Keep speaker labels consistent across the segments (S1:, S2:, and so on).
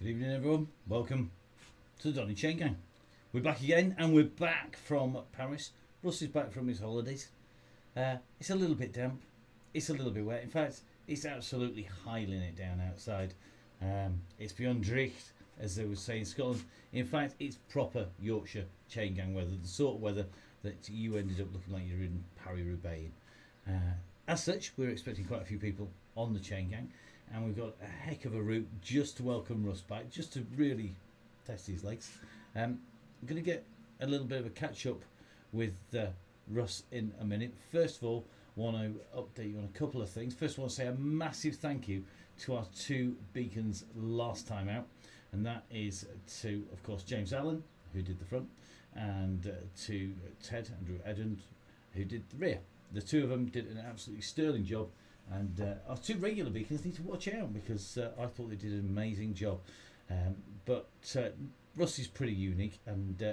S1: Good evening, everyone. Welcome to the Donny Chain Gang. We're back again, and we're back from Paris. Russ is back from his holidays. It's a little bit damp. It's a little bit wet. In fact, it's absolutely hailing it down outside. It's beyond dricht, as they would say in Scotland. In fact, it's proper Yorkshire chain gang weather, the sort of weather that you ended up looking like you're in Paris-Roubaix in. As such, we're expecting quite a few people on the chain gang, and we've got a heck of a route just to welcome Russ back, just to really test his legs. I'm going to get a little bit of a catch up with Russ in a minute. First of all, want to update you on a couple of things. First, I want to say a massive thank you to our two beacons last time out, and that is to, of course, James Allen, who did the front, and to Ted Andrew Edmund, who did the rear. The two of them did an absolutely sterling job, and our two regular beacons need to watch out because I thought they did an amazing job. But Russ is pretty unique and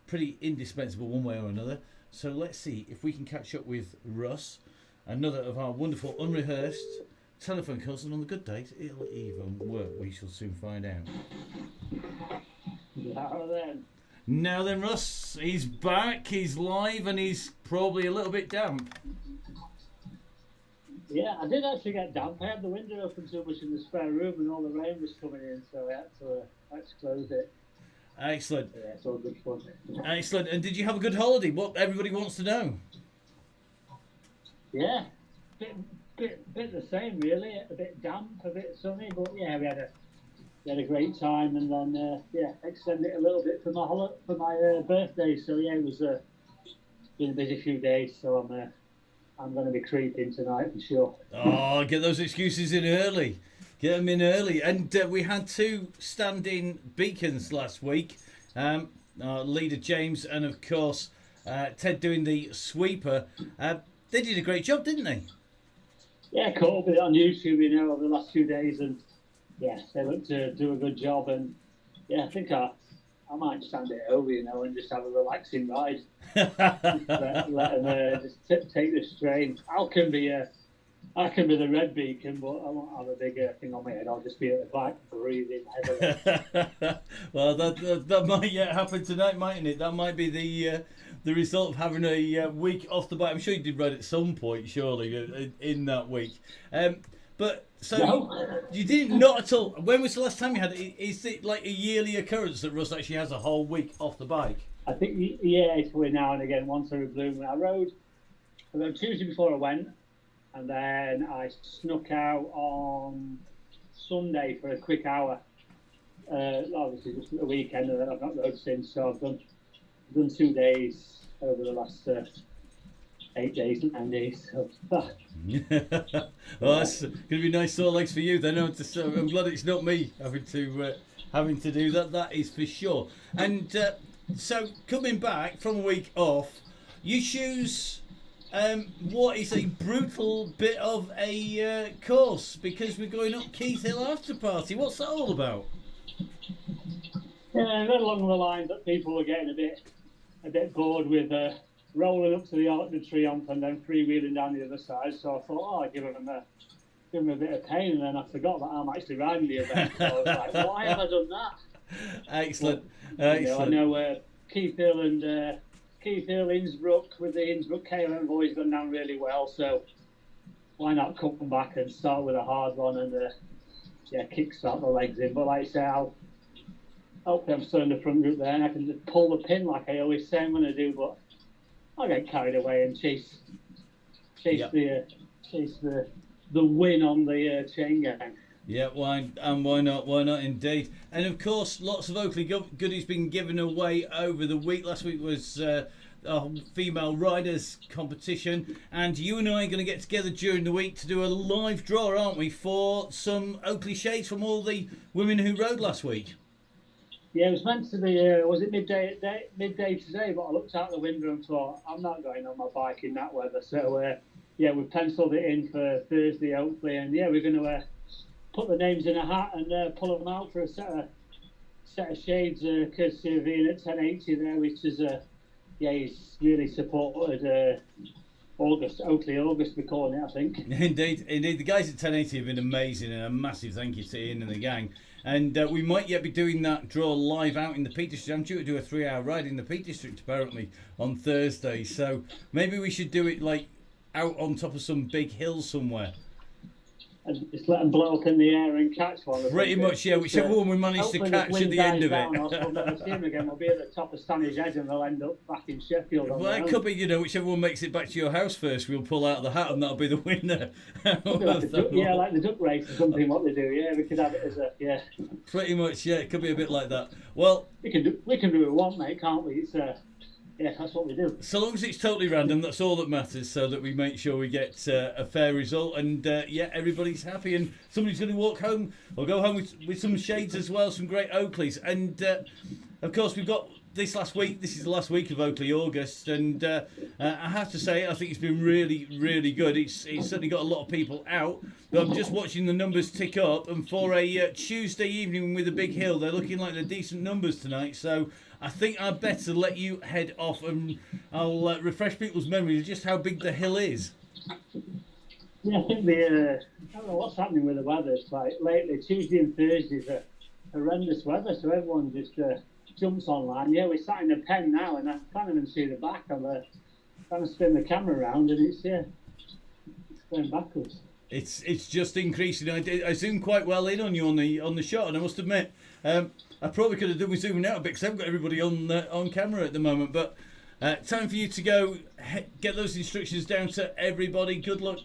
S1: pretty indispensable one way or another. So let's see if we can catch up with Russ, another of our wonderful unrehearsed telephone calls, and on the good days it'll even work. We shall soon find out. Now then, Russ, he's back, he's live, and he's probably a little bit damp.
S2: Yeah, I did actually get damp. I had the window open too much in the spare room and all the rain was coming in, so I had to close it.
S1: Excellent.
S2: Yeah, it's all good fun.
S1: Excellent. And did you have a good holiday? What everybody wants to know.
S2: Yeah, bit the same really. A bit damp, a bit sunny, but yeah, we had a great time, and then extended it a little bit for my birthday. So yeah, it was been a busy few days. So I'm going to be creeping tonight for sure.
S1: Oh, get those excuses in early. Get them in early. And we had two standing beacons last week. Our leader James and, of course, Ted doing the sweeper. They did a great job, didn't they?
S2: Yeah, caught up with it on YouTube, over the last few days. And, yeah, they looked to do a good job. And, yeah, I think I might stand it over, and just have a relaxing ride. let them just take the strain. I can be the red beacon, but I won't have a bigger thing on my head. I'll just be at the back breathing heavily.
S1: Well, that might yet happen tonight, mightn't it? That might be the result of having a week off the bike. I'm sure you did ride at some point, surely, in that week. But so
S2: No.
S1: you didn't, not at all. When was the last time you had it? Is it like a yearly occurrence that Russ actually has a whole week off the bike?
S2: I think, yeah, it's every now and again, once every blue moon. I rode Tuesday before I went, and then I snuck out on Sunday for a quick hour. Obviously just at the weekend, and then I've not rode since. So I've done 2 days over the last 8 days, 9 days. So.
S1: Well, that's going to be nice sore legs for you then. I'm glad it's not me having to do that. That is for sure. And so coming back from a week off, you choose what is a brutal bit of a course because we're going up Keith Hill after party. What's that all about?
S2: Yeah, right along the lines that people were getting a bit bored with rolling up to the Arc de Triomphe and then freewheeling down the other side. So I thought, I'd give them a bit of pain, and then I forgot that I'm actually riding the event. So I was like, why have I done that?
S1: Excellent.
S2: Well,
S1: Excellent.
S2: I know Keith Hill, Innsbruck with the Innsbruck KOM boys gone down really well. So why not come back and start with a hard one and kickstart the legs in? But like I say, hopefully I'm still in the front group there, and I can just pull the pin like I always say I'm going to do. But I get carried away and chase the win on the chain gang.
S1: Yeah, why not? Why not indeed? And of course, lots of Oakley goodies been given away over the week. Last week was a female riders competition, and you and I are going to get together during the week to do a live draw, aren't we, for some Oakley shades from all the women who rode last week?
S2: Yeah, it was meant to be. Was it midday today? But I looked out the window and thought, I'm not going on my bike in that weather. So we penciled it in for Thursday, hopefully, and we're going to put the names in a hat and pull them out for a set of shades, courtesy of Ian at 1080 there, which is he's really supported August, Oakley August, we're calling it, I think.
S1: Indeed. The guys at 1080 have been amazing, and a massive thank you to Ian and the gang. And we might yet be doing that draw live out in the Peak District. I'm due to do a 3-hour ride in the Peak District apparently on Thursday, so maybe we should do it like out on top of some big hill somewhere.
S2: And just let them blow up in the air and catch one.
S1: Pretty much, yeah. Whichever one we manage to catch at the end of it.
S2: We'll never see them again. We'll be at the top of Stanley's Head and they'll end up back in Sheffield.
S1: Well, it could be, whichever one makes it back to your house first, we'll pull out of the hat and that'll be the winner.
S2: Like the duck race or something, what they do. Yeah, we could have it as a, yeah.
S1: Pretty much, yeah. It could be a bit like that. Well,
S2: we can do what we want, mate, can't we? It's yeah, that's what we do.
S1: So long as it's totally random, that's all that matters, so that we make sure we get a fair result and, yeah, everybody's happy and somebody's going to walk home or go home with some shades as well, some great Oakleys. And, of course, we've got this last week. This is the last week of Oakley August, and I have to say, I think it's been really, really good. It's certainly got a lot of people out, but I'm just watching the numbers tick up, and for a Tuesday evening with a big hill, they're looking like they're decent numbers tonight, so I think I'd better let you head off and I'll refresh people's memories of just how big the hill is.
S2: Yeah, I think I don't know what's happening with the weather. It's like lately, Tuesday and Thursdays are horrendous weather, so everyone just jumps online. Yeah, we're sat in a pen now and I can't even see the back. I'm trying to spin the camera around and it's going backwards.
S1: It's just increasing. I zoomed quite well in on you on the shot, and I must admit, I probably could have done with zooming out a bit because I haven't got everybody on camera at the moment. But time for you to go get those instructions down to everybody. Good luck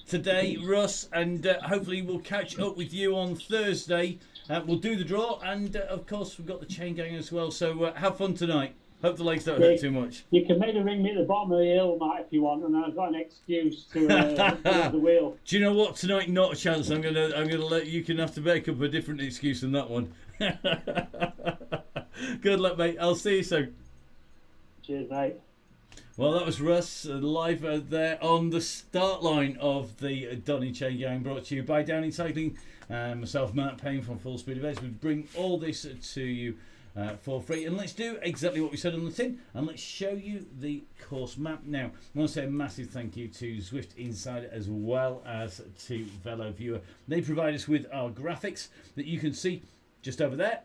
S1: today, Russ, and hopefully we'll catch up with you on Thursday. We'll do the draw, and of course we've got the chain gang as well. So have fun tonight. Hope the legs don't hurt too much.
S2: You can maybe ring me at the bottom of the hill, Matt, if you want, and I've got an excuse to the wheel.
S1: Do you know what? Tonight, not a chance. I'm gonna let you can have to make up a different excuse than that one. Good luck, mate. I'll see you soon.
S2: Cheers, mate.
S1: Well, that was Russ live there on the start line of the Donny Chain Gang, brought to you by Downing Cycling. Myself, Matt Payne from Full Speed Events. We bring all this to you for free, and let's do exactly what we said on the tin, and let's show you the course map now. I want to say a massive thank you to Zwift Insider as well as to Velo Viewer. They provide us with our graphics that you can see just over there,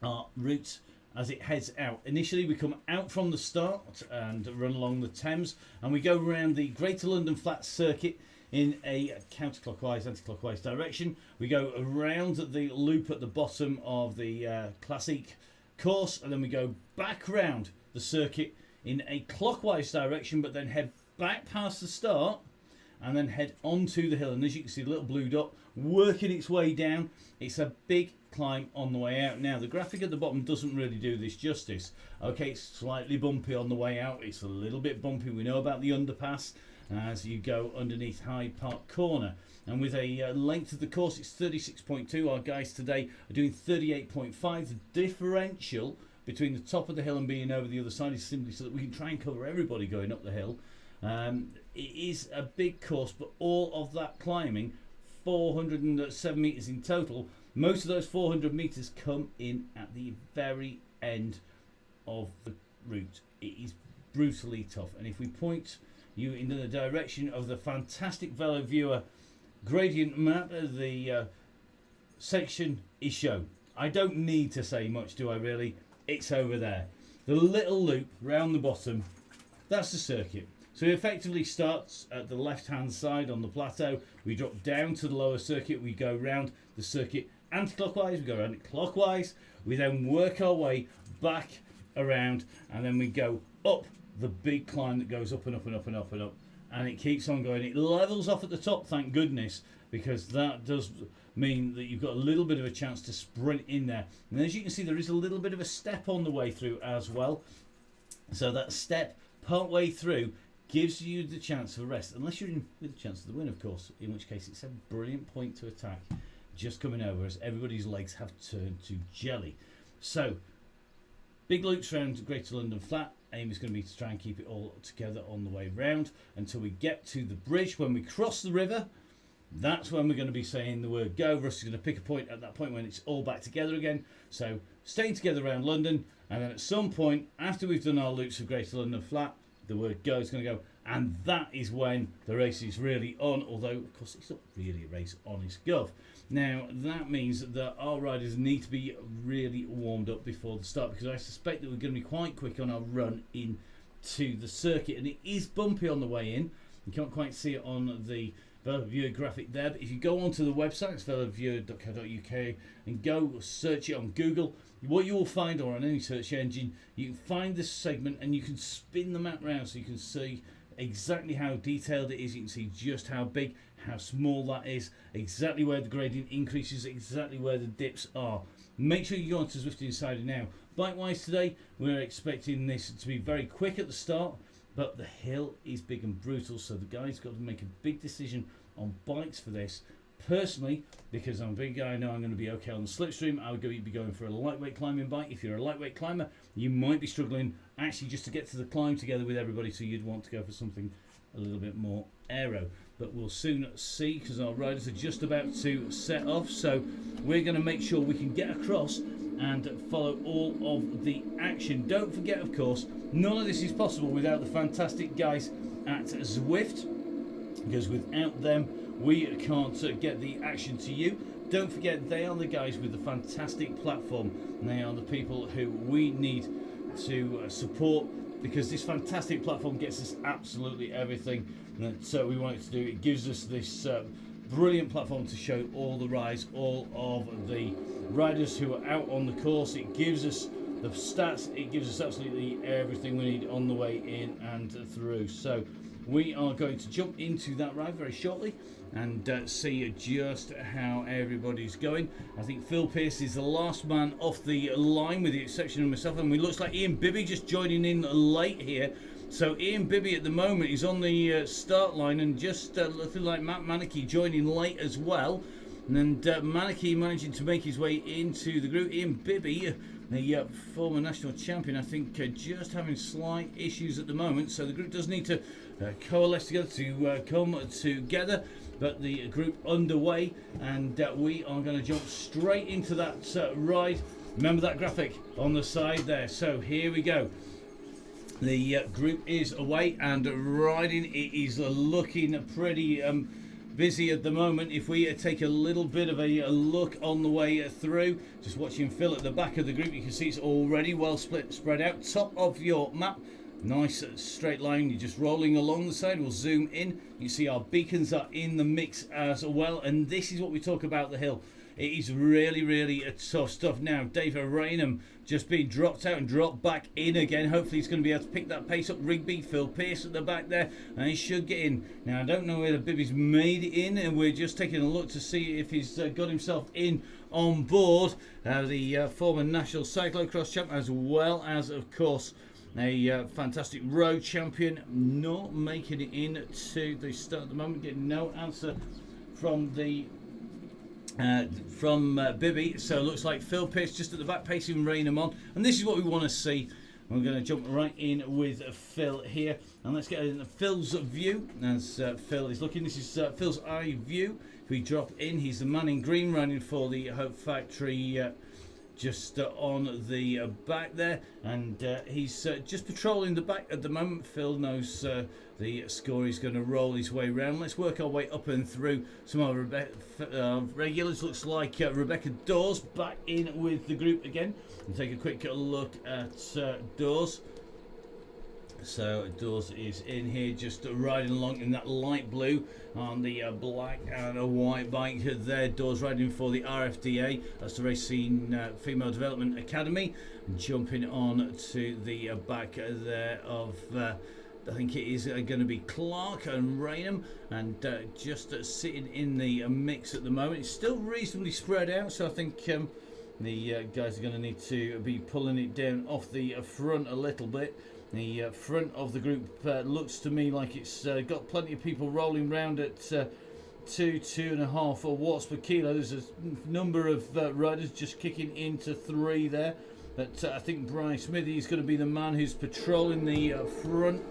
S1: our routes as it heads out. Initially we come out from the start and run along the Thames, and we go around the Greater London Flat Circuit in a counterclockwise, anti-clockwise direction. We go around the loop at the bottom of the classic course, and then we go back round the circuit in a clockwise direction, but then head back past the start and then head onto the hill. And as you can see, the little blue dot working its way down. It's a big climb on the way out. Now, the graphic at the bottom doesn't really do this justice. Okay, it's slightly bumpy on the way out. It's a little bit bumpy. We know about the underpass as you go underneath Hyde Park Corner, and with a length of the course it's 36.2. Our guys today are doing 38.5. The differential between the top of the hill and being over the other side is simply so that we can try and cover everybody going up the hill. It is a big course, but all of that climbing, 407 metres in total, most of those 400 metres come in at the very end of the route. It is brutally tough, and if we point you in the direction of the fantastic Velo Viewer gradient map, the section is shown. I don't need to say much, do I really? It's over there. The little loop round the bottom, that's the circuit. So it effectively starts at the left hand side on the plateau. We drop down to the lower circuit, we go round the circuit anti-clockwise, we go around it clockwise, we then work our way back around, and then we go up the big climb that goes up and up and up and up and up, and it keeps on going. It levels off at the top, thank goodness, because that does mean that you've got a little bit of a chance to sprint in there. And as you can see, there is a little bit of a step on the way through as well, so that step part way through gives you the chance of rest, unless you're in with a chance of the win, of course, in which case it's a brilliant point to attack just coming over as everybody's legs have turned to jelly. So big loops around Greater London Flat. Aim is going to be to try and keep it all together on the way round until we get to the bridge. When we cross the river, that's when we're going to be saying the word go. Russ is going to pick a point at that point when it's all back together again. So staying together around London, and then at some point after we've done our loops of Greater London Flat, the word go is going to go, and that is when the race is really on, although of course it's not really a race on its gov. Now that means that our riders need to be really warmed up before the start, because I suspect that we're going to be quite quick on our run into the circuit, and it is bumpy on the way in. You can't quite see it on the VeloViewer graphic there, but if you go onto the website, it's veloviewer.co.uk, and go search it on Google, what you will find, or on any search engine, you can find this segment and you can spin the map round so you can see exactly how detailed it is. You can see just how big, how small that is, exactly where the gradient increases, exactly where the dips are. Make sure you go on to Zwift Insider now. Bike-wise today, we're expecting this to be very quick at the start, but the hill is big and brutal, so the guy's got to make a big decision on bikes for this. Personally, because I'm a big guy, I know I'm going to be okay on the slipstream, I would be going for a lightweight climbing bike. If you're a lightweight climber, you might be struggling actually just to get to the climb together with everybody, so you'd want to go for something a little bit more aero. But we'll soon see, because our riders are just about to set off, so we're going to make sure we can get across and follow all of the action. Don't forget, of course, none of this is possible without the fantastic guys at Zwift, because without them we can't get the action to you. Don't forget, they are the guys with the fantastic platform, and they are the people who we need to support, because this fantastic platform gets us absolutely everything that we want it to do. It gives us this brilliant platform to show all the rides, all of the riders who are out on the course. It gives us the stats, it gives us absolutely everything we need on the way in and through. So we are going to jump into that ride very shortly and see just how everybody's going. I think Phil Pearce is the last man off the line, with the exception of myself, and it looks like Ian Bibby just joining in late here. So Ian Bibby at the moment is on the start line, and just looking like Matt Mannicky joining late as well. And Mannicky managing to make his way into the group. Ian Bibby, the former national champion, I think just having slight issues at the moment, so the group does need to coalesce together to come together. But the group underway, and we are going to jump straight into that ride. Remember that graphic on the side there. So here we go. The group is away and riding. It is looking pretty busy at the moment. If we take a little bit of a look on the way through, just watching Phil at the back of the group, you can see it's already well spread out. Top of your map, nice straight line. You're just rolling along the side. We'll zoom in. You see our beacons are in the mix as well, and this is what we talk about the hill. It is really tough stuff. Now David Rainham just being dropped out and dropped back in again. Hopefully he's going to be able to pick that pace up. Rigby, Phil Pearce at the back there, and he should get in. Now I don't know whether Bibby's made it in, and we're just taking a look to see if he's got himself in on board. The former national cyclocross champ, as well as of course a fantastic road champion, not making it in to the start at the moment. Getting no answer from the Bibby, so it looks like Phil Pearce just at the back pacing Rainham on, and this is what we want to see. We're going to jump right in with Phil here, and let's get in Phil's view as Phil is looking. This is Phil's eye view. If we drop in, he's the man in green running for the Hope Factory just on the back there, and he's just patrolling the back at the moment. Phil knows the score is going to roll his way round. Let's work our way up and through some of our regulars. Looks like Rebecca Dawes back in with the group again. And take a quick look at Dawes. So Dawes is in here just riding along in that light blue on the black and a white bike there. Dawes riding for the RFDA, that's the Racing Female Development Academy. Jumping on to the back there of I think it is going to be Clark and Rainham, and just sitting in the mix at the moment. It's still reasonably spread out, so I think the guys are going to need to be pulling it down off the front a little bit. The front of the group looks to me like it's got plenty of people rolling round at 2.5 watts per kilo. There's a number of riders just kicking into 3 there. But I think Bryce Smithy is going to be the man who's patrolling the front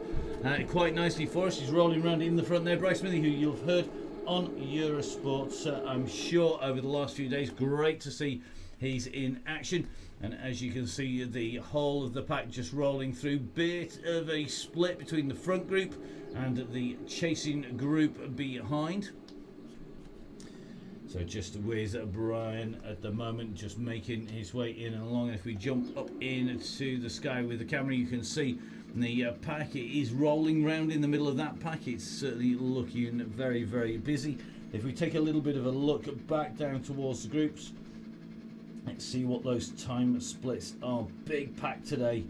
S1: quite nicely for us. He's rolling around in the front there. Bryce Smithy, who you'll have heard on Eurosport, I'm sure, over the last few days. Great to see he's in action. And as you can see, the whole of the pack just rolling through. Bit of a split between the front group and the chasing group behind. So just with Brian at the moment, just making his way in and along. And if we jump up into the sky with the camera, you can see the pack is rolling round in the middle of that pack. It's certainly looking very, very busy. If we take a little bit of a look back down towards the groups, let's see what those time splits are. Big pack today.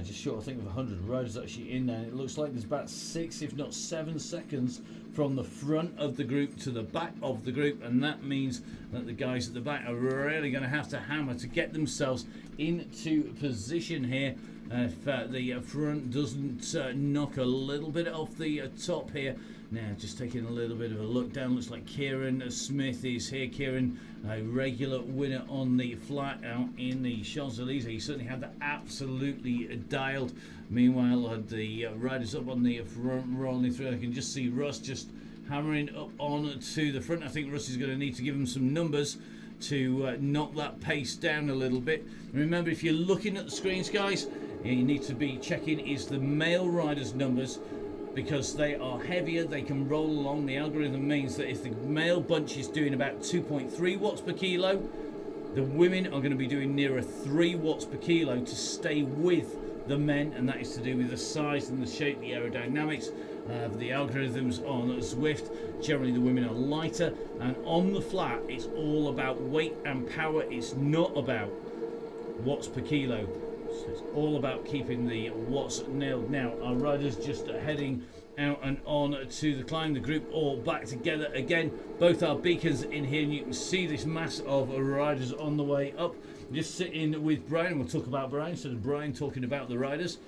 S1: Just short, I think, of 100 riders actually in there. It looks like there's about 6, if not 7 seconds from the front of the group to the back of the group, and that means that the guys at the back are really going to have to hammer to get themselves into position here. If the front doesn't knock a little bit off the top here. Now, just taking a little bit of a look down, looks like Kieran Smith is here. Kieran, a regular winner on the flat out in the Champs-Élysées. He certainly had that absolutely dialed. Meanwhile, the riders up on the front rolling through. I can just see Russ just hammering up on to the front. I think Russ is going to need to give him some numbers to knock that pace down a little bit. Remember, if you're looking at the screens, guys, you need to be checking is the male riders' numbers, because they are heavier, they can roll along. The algorithm means that if the male bunch is doing about 2.3 watts per kilo, the women are going to be doing nearer 3 watts per kilo to stay with the men, and that is to do with the size and the shape, the aerodynamics. The algorithms on Zwift, generally the women are lighter, and on the flat it's all about weight and power. It's not about watts per kilo. So it's all about keeping the watts nailed. Now our riders just heading out and on to the climb. The group all back together again. Both our beacons in here, and you can see this mass of riders on the way up. Just sitting with Brian. We'll talk about Brian instead of Brian talking about the riders.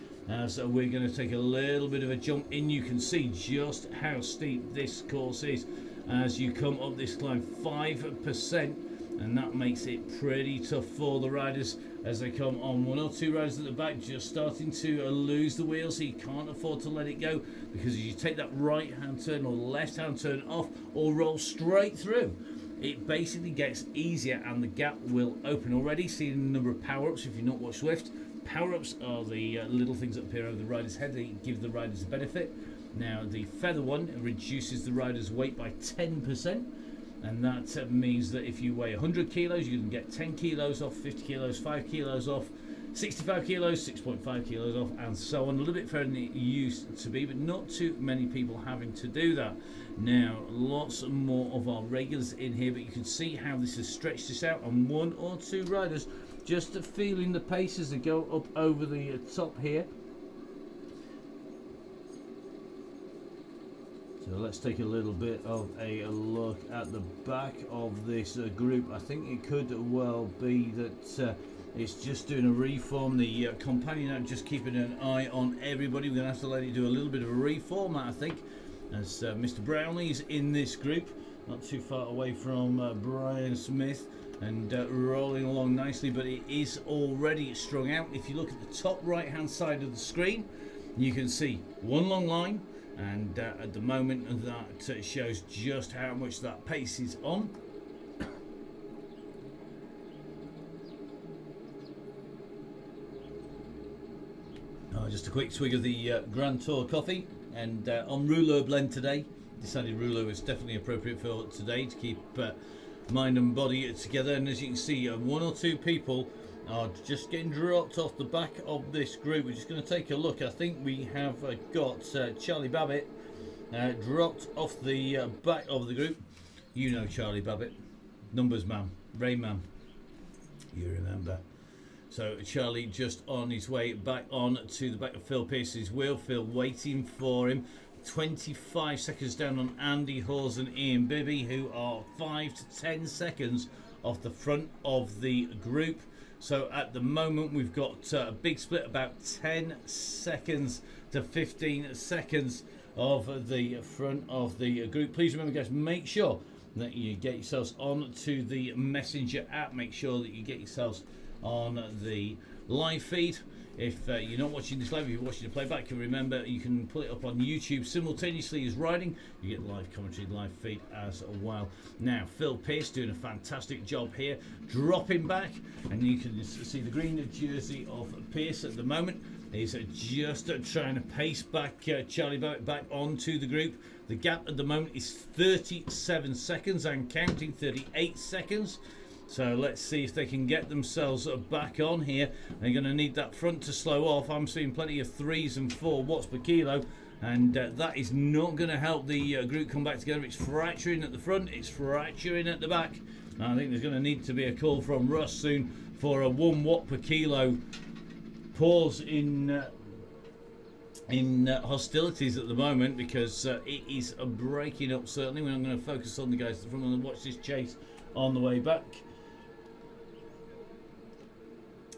S1: So we're going to take a little bit of a jump in. You can see just how steep this course is as you come up this climb. 5%. And that makes it pretty tough for the riders as they come on. 1 or 2 riders at the back just starting to lose the wheel, so you can't afford to let it go, because if you take that right hand turn or left hand turn off or roll straight through, it basically gets easier and the gap will open. Already seeing a number of power-ups. If you've not watched Zwift, power-ups are the little things that appear over the rider's head. They give the riders a benefit. Now the feather one reduces the rider's weight by 10%. And that means that if you weigh 100 kilos, you can get 10 kilos off, 50 kilos, 5 kilos off, 65 kilos, 6.5 kilos off, and so on. A little bit further than it used to be, but not too many people having to do that. Now, lots more of our regulars in here, but you can see how this has stretched this out, and 1 or 2 riders just feeling the pace as they go up over the top here. So let's take a little bit of a look at the back of this group. I think it could well be that it's just doing a reform. The companion app just keeping an eye on everybody. We're going to have to let it do a little bit of a reformat, I think, as Mr. Brownlee's in this group, not too far away from Brian Smith, and rolling along nicely, but it is already strung out. If you look at the top right hand side of the screen, you can see one long line. And at the moment that shows just how much that pace is on. Just a quick swig of the Grand Tour coffee, and on Rouleau blend today. Decided Rouleau is definitely appropriate for today to keep mind and body together. And as you can see, 1 or 2 people are just getting dropped off the back of this group. We're just going to take a look. I think we have got Charlie Babbitt dropped off the back of the group. You know Charlie Babbitt, numbers man, Rain Man, you remember. So Charlie just on his way back on to the back of Phil Pearce's wheel. Phil waiting for him. 25 seconds down on Andy Hawes and Ian Bibby, who are 5 to 10 seconds off the front of the group. So at the moment we've got a big split, about 10 seconds to 15 seconds of the front of the group. Please remember, guys, make sure that you get yourselves on to the Messenger app. Make sure that you get yourselves on the live feed. If you're not watching this live, if you're watching the playback, you remember you can pull it up on YouTube simultaneously as riding. You get live commentary, live feed as well. Now, Phil Pearce doing a fantastic job here, dropping back, and you can see the green jersey of Pearce at the moment. He's just trying to pace back Charlie Bowett back onto the group. The gap at the moment is 37 seconds and counting, 38 seconds. So let's see if they can get themselves back on here. They're going to need that front to slow off. I'm seeing plenty of 3s and 4 watts per kilo, and that is not going to help the group come back together. It's fracturing at the front, it's fracturing at the back. And I think there's going to need to be a call from Russ soon for a 1 watt per kilo pause in hostilities at the moment, because it is breaking up. Certainly, we're not going to focus on the guys from and watch this chase on the way back.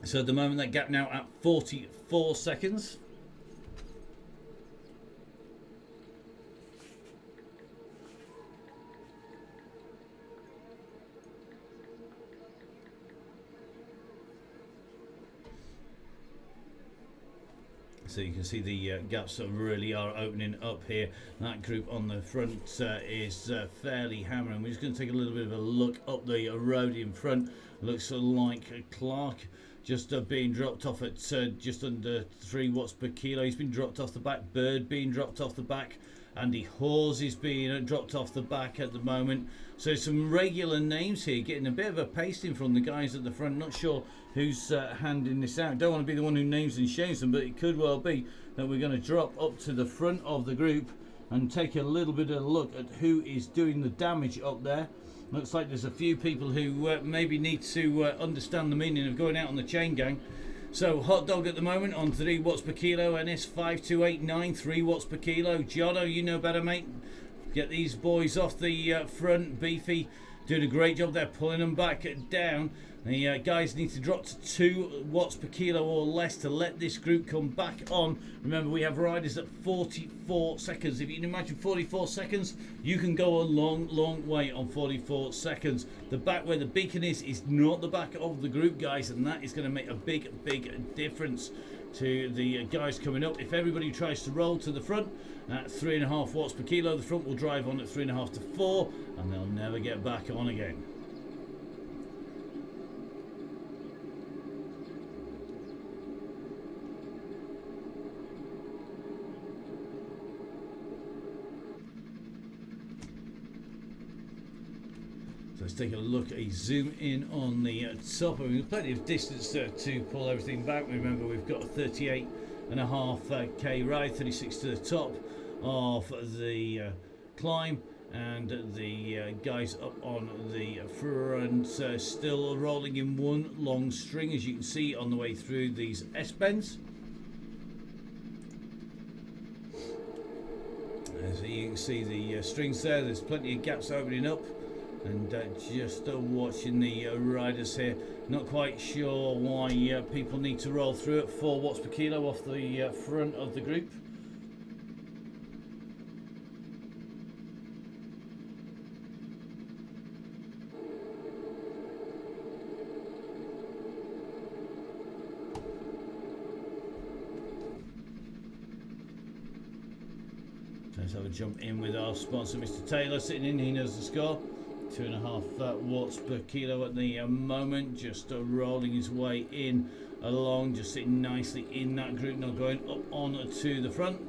S1: So at the moment, that gap now at 44 seconds. So you can see the gaps that really are opening up here. That group on the front is fairly hammering. We're just going to take a little bit of a look up the road in front. Looks like Clark just being dropped off at just under 3 watts per kilo. He's been dropped off the back. Bird being dropped off the back. Andy Hawes is being dropped off the back at the moment. So some regular names here, getting a bit of a pasting from the guys at the front. Not sure who's handing this out. Don't want to be the one who names and shames them, but it could well be that we're going to drop up to the front of the group and take a little bit of a look at who is doing the damage up there. Looks like there's a few people who maybe need to understand the meaning of going out on the chain gang. So Hot Dog at the moment on 3 watts per kilo, NS5289, 3 watts per kilo. Jono, you know better, mate. Get these boys off the front. Beefy doing a great job there, pulling them back down. The guys need to drop to 2 watts per kilo or less to let this group come back on. Remember, we have riders at 44 seconds. If you can imagine 44 seconds, you can go a long way on 44 seconds. The back where the beacon is not the back of the group, guys, and that is going to make a big difference to the guys coming up. If everybody tries to roll to the front at 3.5 watts per kilo, the front will drive on at 3.5 to 4, and they'll never get back on again. So let's take a look, a zoom in on the top. I mean, plenty of distance to pull everything back. Remember, we've got a 38.5k ride, 36 to the top of the climb, and the guys up on the front still rolling in one long string, as you can see on the way through these S-bends. So you can see the strings there. There's plenty of gaps opening up. And just watching the riders here, not quite sure why people need to roll through at 4 watts per kilo off the front of the group. Let's have a jump in with our sponsor, Mr. Taylor, sitting in. He knows the score. 2.5 watts per kilo at the moment, just rolling his way in along, just sitting nicely in that group, now going up on to the front.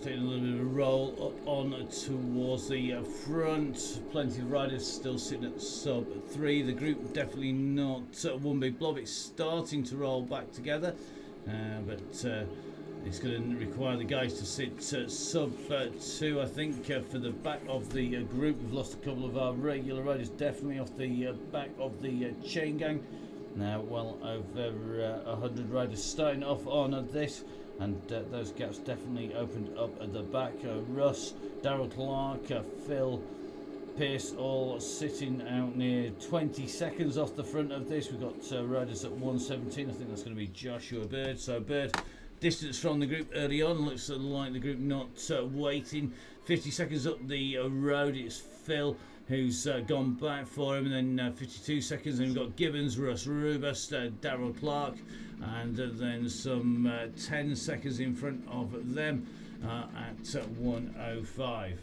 S1: taking a little bit of a roll up on towards the front. Plenty of riders still sitting at sub 3. The group definitely not one big blob. It's starting to roll back together, but it's going to require the guys to sit sub 2, I think, for the back of the group. We've lost a couple of our regular riders, definitely off the back of the chain gang. Now, well over 100 riders starting off on this, and those gaps definitely opened up at the back. Russ, Darrell Clark, Phil Pearce all sitting out near 20 seconds off the front of this. We've got riders at 117. I think that's going to be Joshua Bird. So Bird, distance from the group early on, looks like the group not waiting. 50 seconds up the road, it's Phil who's gone back for him, and then 52 seconds, and we've got Gibbons, Russ Rubus, Darrell Clark, and then some 10 seconds in front of them at 105.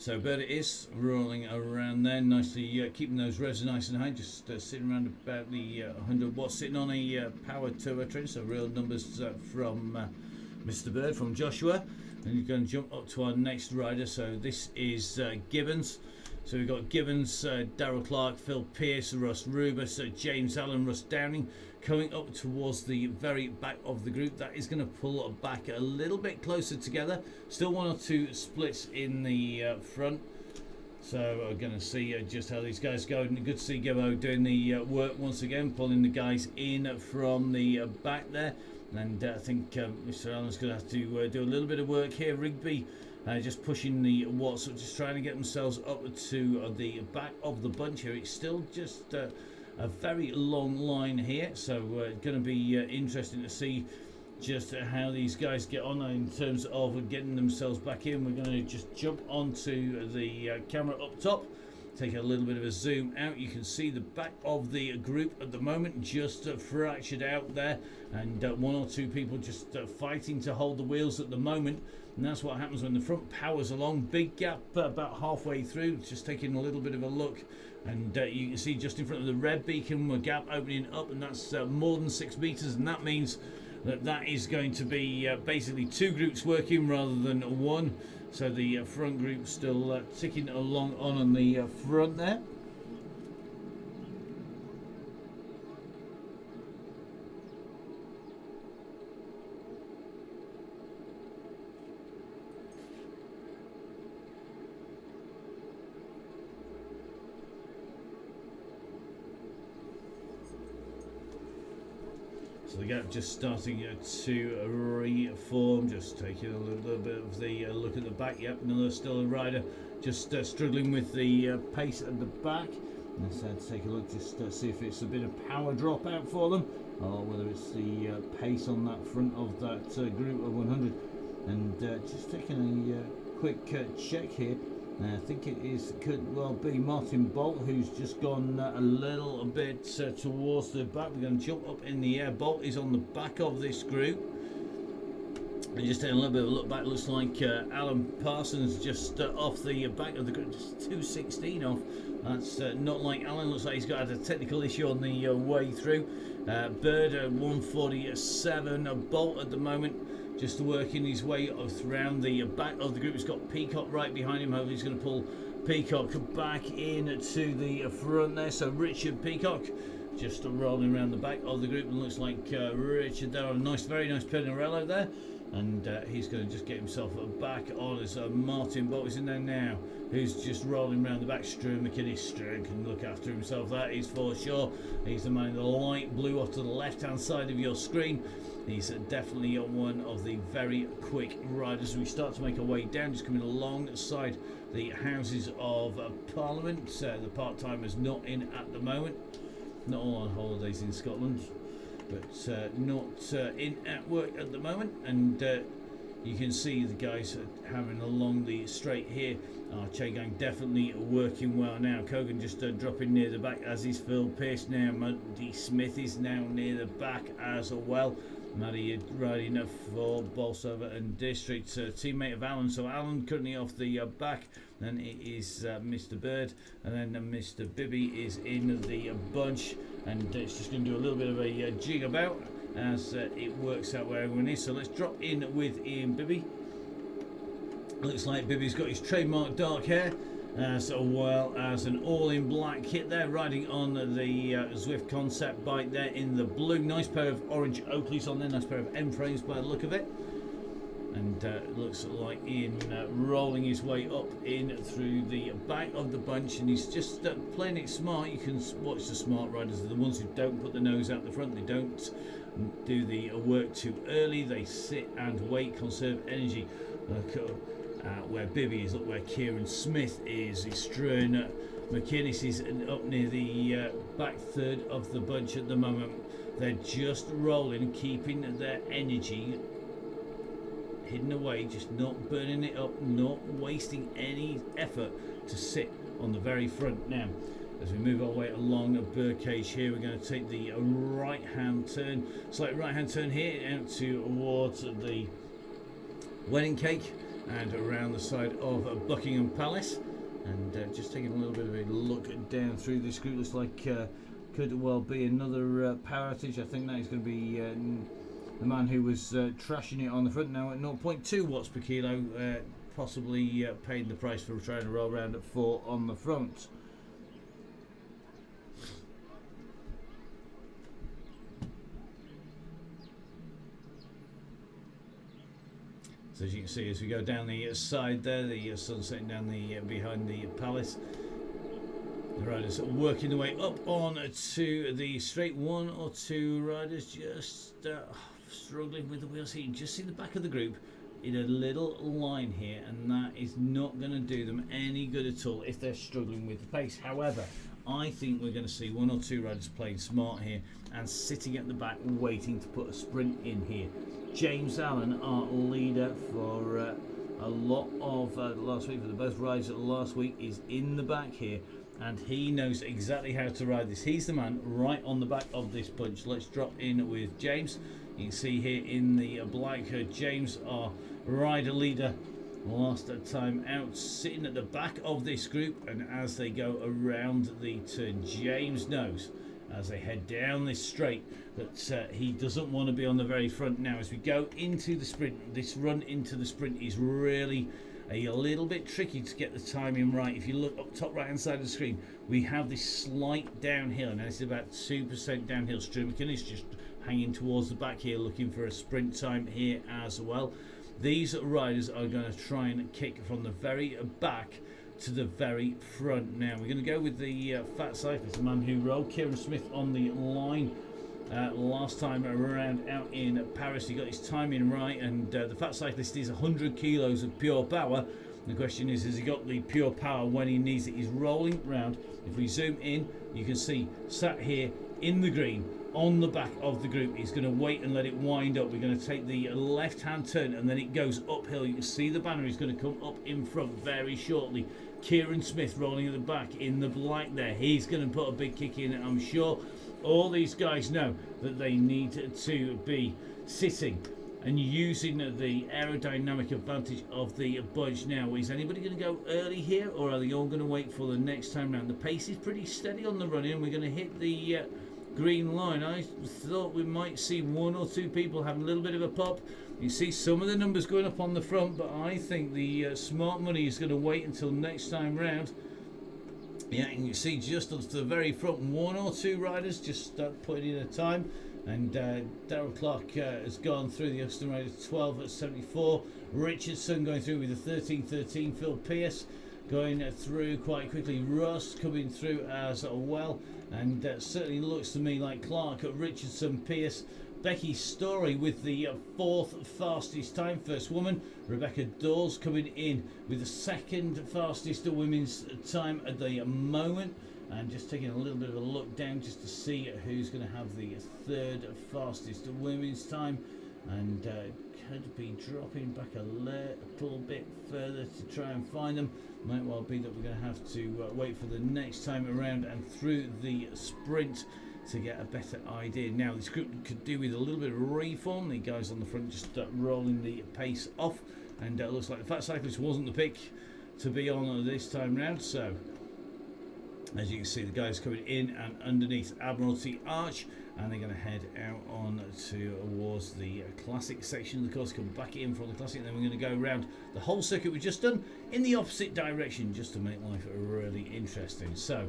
S1: So Bird it is rolling around there, nicely keeping those revs nice and high, just sitting around about the 100 watts, sitting on a power turbo train, so real numbers from Mr. Bird, from Joshua. And you're going to jump up to our next rider, so this is Gibbons. So we've got Gibbons, Darrell Clark, Phil Pearce, Russ Rubus, James Allen, Russ Downing, coming up towards the very back of the group. That is going to pull back a little bit closer together. Still one or two splits in the front. So we're going to see just how these guys go. And good to see Gibbo doing the work once again, pulling the guys in from the back there. And I think Mr. Allen's going to have to do a little bit of work here. Rigby just pushing the watts, just trying to get themselves up to the back of the bunch here. It's still just a very long line here, so going to be interesting to see just how these guys get on in terms of getting themselves back in. We're going to just jump onto the camera up top, take a little bit of a zoom out. You can see the back of the group at the moment just fractured out there, and one or two people just fighting to hold the wheels at the moment. And that's what happens when the front powers along. Big gap about halfway through, just taking a little bit of a look, and you can see just in front of the red beacon a gap opening up, and that's more than 6 meters, and that means that is going to be basically 2 groups working rather than 1. So the front group still ticking along on the front there. So the gap just starting to reform, just taking a little bit of the look at the back. Yep, another still a rider just struggling with the pace at the back. Let's take a look, just see if it's a bit of power drop out for them, or whether it's the pace on that front of that group of 100. And just taking a quick check here. I think could well be Martin Bolt, who's just gone a little bit towards the back. We're going to jump up in the air. Bolt is on the back of this group. And just taking a little bit of a look back, looks like Alan Parsons just off the back of the group, just 216 off. That's not like Alan, looks like he's got a technical issue on the way through. Bird 147, Bolt at the moment, just working his way around the back of the group. He's got Peacock right behind him. Hopefully he's going to pull Peacock back in to the front there. So Richard Peacock just rolling around the back of the group, and looks like Richard there on a very nice Pinarello there. And he's going to just get himself back on as Martin Bolt is in there now, who's just rolling around the back. Struan McKinney. Struan can look after himself, that is for sure. He's the man in the light blue off to the left hand side of your screen. He's definitely one of the very quick riders. We start to make our way down, just coming alongside the Houses of Parliament. The part-timers not in at the moment, not all on holidays in Scotland, but not in at work at the moment. And you can see the guys having along the straight here. Our chain gang definitely working well now. Kogan just dropping near the back, as is Phil Pearce now. Muddy Smith is now near the back as well. Maddie riding for Bolsover and District, teammate of Alan. So Alan currently off the back. Then it is Mr. Bird, and then Mr. Bibby is in the bunch, and it's just going to do a little bit of a jig about as it works out where everyone is. So let's drop in with Ian Bibby. Looks like Bibby's got his trademark dark hair, as well as an all-in black kit there, riding on the Zwift concept bike there in the blue. Nice pair of orange Oakleys on there, nice pair of M frames by the look of it. And looks like Ian rolling his way up in through the back of the bunch, and he's just playing it smart. You can watch the smart riders, the ones who don't put the nose out the front. They don't do the work too early. They sit and wait, conserve energy. Look where Bibby is, look where Kieran Smith is. Struan McInnes is up near the back third of the bunch at the moment. They're just rolling, keeping their energy hidden away, just not burning it up, not wasting any effort to sit on the very front. Now, as we move our way along a Birdcage here, we're going to take the right hand turn, slight right hand turn here out towards the Wedding Cake and around the side of Buckingham Palace, and just taking a little bit of a look down through this group. Looks like could well be another power outage. I think that is going to be the man who was trashing it on the front, now at 0.2 watts per kilo, possibly paying the price for trying to roll around at 4 on the front. So as you can see, as we go down the side there, the sun setting down the behind the palace. The riders working their way up on to the straight. One or two riders just struggling with the wheels here. You just see the back of the group in a little line here, and that is not going to do them any good at all if they're struggling with the pace. However, I think we're going to see one or two riders playing smart here and sitting at the back waiting to put a sprint in here. James Allen, our leader for a lot of last week, for the best rides last week, is in the back here, and he knows exactly how to ride this. He's the man right on the back of this bunch. Let's drop in with James. You can see here in the black, James, our rider leader, last time out, sitting at the back of this group, and as they go around the turn, James knows as they head down this straight that he doesn't want to be on the very front. Now as we go into the sprint, this run into the sprint is really a little bit tricky to get the timing right. If you look up top right hand side of the screen, we have this slight downhill, and it's about 2% downhill. Struan McInnes just hanging towards the back here, looking for a sprint time here as well. These riders are going to try and kick from the very back to the very front. Now we're going to go with the fat cyclist, the man who rode Kieran Smith on the line last time around out in Paris. He got his timing right, and the fat cyclist is 100 kilos of pure power. The question is, has he got the pure power when he needs it? He's rolling round. If we zoom in, you can see sat here in the green on the back of the group. He's going to wait and let it wind up. We're going to take the left hand turn, and then it goes uphill. You can see the banner is going to come up in front very shortly. Kieran Smith rolling at the back in the black there. He's going to put a big kick in. I'm sure all these guys know that they need to be sitting and using the aerodynamic advantage of the bunch. Now, is anybody going to go early here, or are they all going to wait for the next time round? The pace is pretty steady on the run in. We're going to hit the green line. I thought we might see one or two people having a little bit of a pop. You see some of the numbers going up on the front, but I think the smart money is going to wait until next time round. Yeah, and you see just up to the very front, one or two riders just putting in a time, and Darryl Clark has gone through the Austin Raiders 12 at 74. Richardson going through with a 13.13. Phil Pierce going through quite quickly. Russ coming through as well, and certainly looks to me like Clark, Richardson, Pierce, Becky Story with the fourth fastest time. First woman, Rebecca Dawes, coming in with the second fastest women's time at the moment. And just taking a little bit of a look down just to see who's going to have the third fastest women's time. And could be dropping back a little bit further to try and find them. Might well be that we're going to have to wait for the next time around and through the sprint to get a better idea. Now this group could do with a little bit of reform. The guys on the front just rolling the pace off, and it looks like the Fat Cyclist wasn't the pick to be on this time round. So as you can see, the guys coming in and underneath Admiralty Arch, and they're going to head out on towards the classic section of the course, come back in from the classic, and then we're going to go around the whole circuit we've just done in the opposite direction, just to make life really interesting. So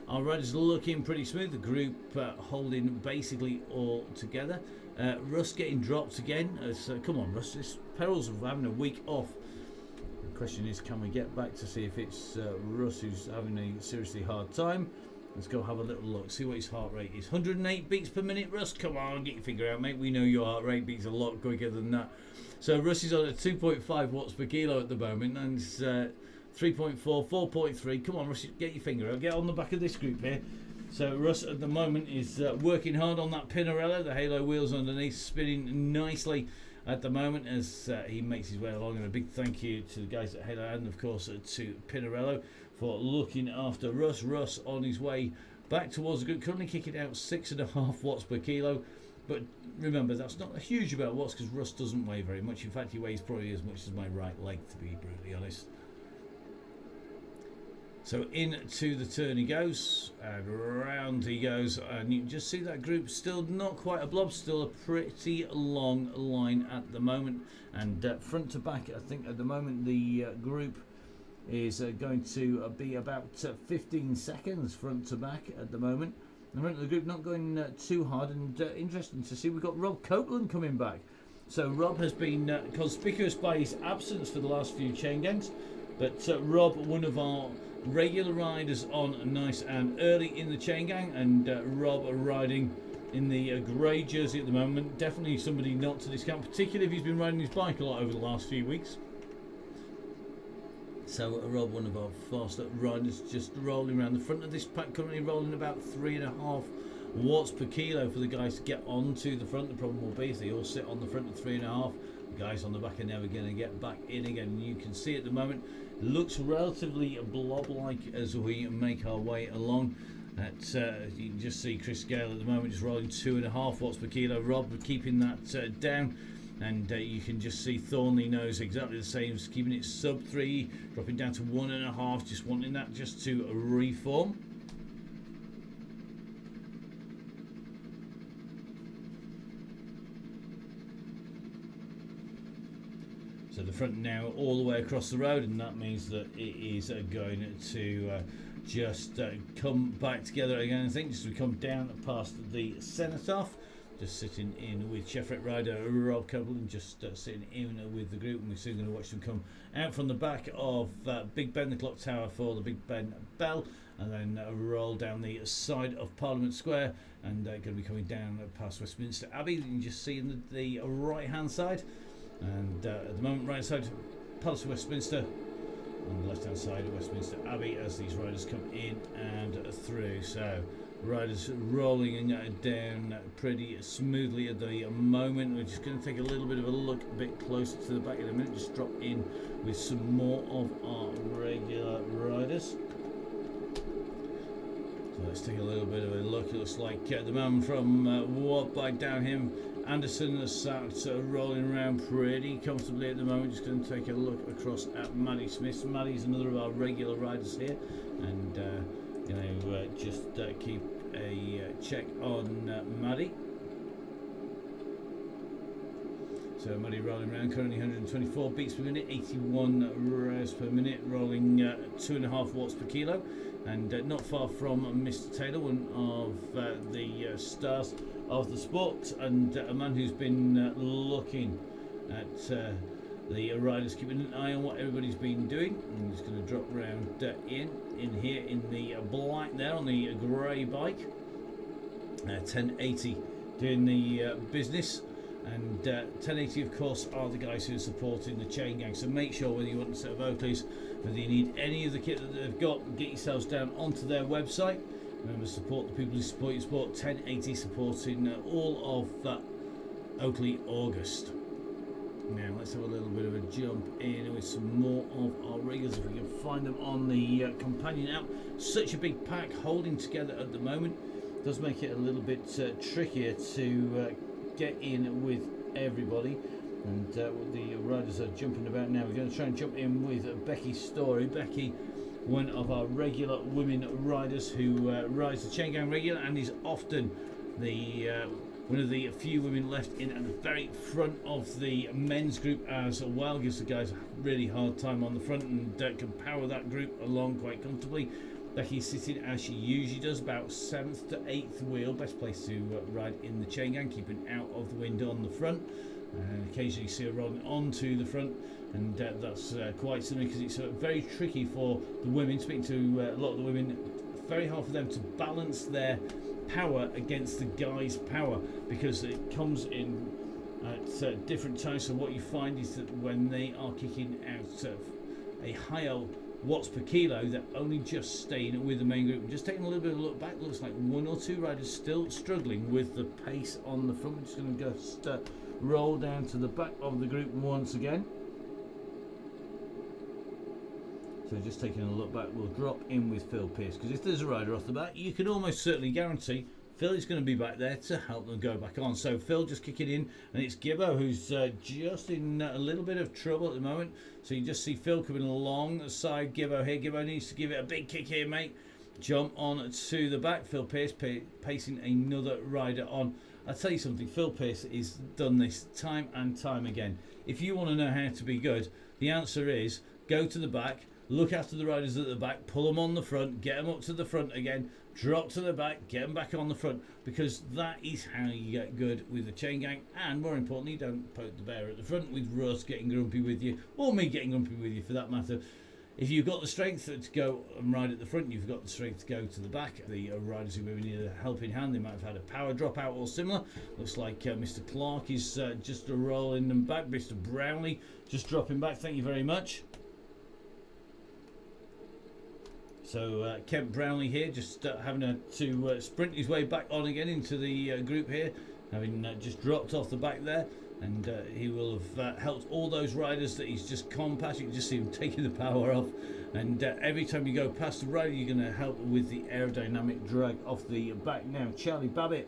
S1: our riders looking pretty smooth, the group holding basically all together. Russ getting dropped again. Come on Russ, it's perils of having a week off. The question is, can we get back to see if it's Russ who's having a seriously hard time? Let's go have a little look, see what his heart rate is. 108 beats per minute, Russ. Come on, get your finger out, mate. We know your heart rate beats a lot quicker than that. So Russ is on at 2.5 watts per kilo at the moment, and it's 3.4, 4.3. Come on, Russ, get your finger out. Get on the back of this group here. So Russ at the moment is working hard on that Pinarello. The halo wheels underneath spinning nicely at the moment as he makes his way along. And a big thank you to the guys at Halo and of course to Pinarello for looking after Russ. Russ on his way back towards the group, currently kicking out 6.5 watts per kilo. But remember, that's not a huge amount of watts because Russ doesn't weigh very much. In fact, he weighs probably as much as my right leg, to be brutally honest. So into the turn he goes, and round he goes, and you can just see that group still not quite a blob, still a pretty long line at the moment. And front to back, I think at the moment the group is going to be about 15 seconds front to back at the moment. The front of the group not going too hard, and interesting to see we've got Rob Copeland coming back. So Rob has been conspicuous by his absence for the last few chain gangs, but Rob, one of our regular riders on nice and early in the chain gang, and Rob riding in the grey jersey at the moment. Definitely somebody not to discount, particularly if he's been riding his bike a lot over the last few weeks. So Rob, one of our faster riders, just rolling around the front of this pack, currently rolling about 3.5 watts per kilo for the guys to get onto the front. The problem will be if they all sit on the front at 3.5, the guys on the back are never going to get back in again. You can see at the moment looks relatively blob-like as we make our way along. You can just see Chris Gale at the moment just rolling 2.5 watts per kilo. Rob keeping that down, and you can just see Thornley knows exactly the same, just keeping it sub 3, dropping down to 1.5, just wanting that just to reform. So the front now all the way across the road, and that means that it is going to just come back together again. I think just we come down past the Cenotaph, just sitting in with Chevrolet rider Rob Copeland, just sitting in with the group, and we're soon going to watch them come out from the back of Big Ben, the clock tower for the Big Ben bell, and then roll down the side of Parliament Square, and going to be coming down past Westminster Abbey. You can just see in the right hand side. And at the moment, right side Palace of Westminster, on the left hand side of Westminster Abbey as these riders come in and through. So riders rolling down pretty smoothly at the moment. We're just going to take a little bit of a look a bit closer to the back in a minute, just drop in with some more of our regular riders. So let's take a little bit of a look. It looks like at the moment from what by down him, Anderson has sat rolling around pretty comfortably at the moment. Just going to take a look across at Maddie Smith. Maddie's another of our regular riders here, and just keep a check on Maddie. So Maddie rolling around, currently 124 beats per minute, 81 revs per minute, rolling 2.5 watts per kilo, and not far from Mr. Taylor, one of the stars of the sport, and a man who's been looking at the riders, keeping an eye on what everybody's been doing. I'm just going to drop round in here in the black there on the grey bike, 1080 doing the business. And 1080 of course are the guys who are supporting the chain gang, so make sure whether you want a set of Oakleys, whether you need any of the kit that they've got, get yourselves down onto their website. Remember, support the people who support your sport. 1080 supporting all of Oakley August. Now let's have a little bit of a jump in with some more of our regulars if we can find them on the companion app. Such a big pack holding together at the moment. does make it a little bit trickier to get in with everybody. And the riders are jumping about now. We're going to try and jump in with Becky Story. Becky, one of our regular women riders who rides the chain gang regular and is often the one of the few women left in at the very front of the men's group as well. Gives the guys a really hard time on the front and can power that group along quite comfortably. Becky's sitting as she usually does, about 7th to 8th wheel. Best place to ride in the chain gang, keeping out of the wind on the front. Occasionally see her rolling onto the front, and that's quite something because it's very tricky for the women. Speaking to a lot of the women, very hard for them to balance their power against the guys' power because it comes in at different times. So what you find is that when they are kicking out a higher watts per kilo, they're only just staying with the main group. Just taking a little bit of a look back, looks like 1 or 2 riders still struggling with the pace on the front. We're just going to just roll down to the back of the group once again. So just taking a look back, we'll drop in with Phil Pearce, because if there's a rider off the back, you can almost certainly guarantee Phil is going to be back there to help them go back on. So Phil just kicking in, and it's Gibbo who's just in a little bit of trouble at the moment. So you just see Phil coming alongside Gibbo here. Gibbo needs to give it a big kick here, mate. Jump on to the back. Phil Pearce pacing another rider on. I'll tell you something, Phil Pearce has done this time and time again. If you want to know how to be good, the answer is go to the back, look after the riders at the back, pull them on the front, get them up to the front again, drop to the back, get them back on the front, because that is how you get good with the chain gang. And more importantly, don't poke the bear at the front with Russ getting grumpy with you, or me getting grumpy with you for that matter. If you've got the strength to go and ride at the front, you've got the strength to go to the back. The riders who maybe need a helping hand, they might have had a power drop out or similar. Looks like Mr. Clark is just rolling them back. Mr. Brownlee just dropping back. Thank you very much. So Kent Brownlee here just having to sprint his way back on again into the group here, having just dropped off the back there. And he will have helped all those riders that he's just compassed. You can just see him taking the power off. And every time you go past the rider, you're going to help with the aerodynamic drag off the back. Now, Charlie Babbitt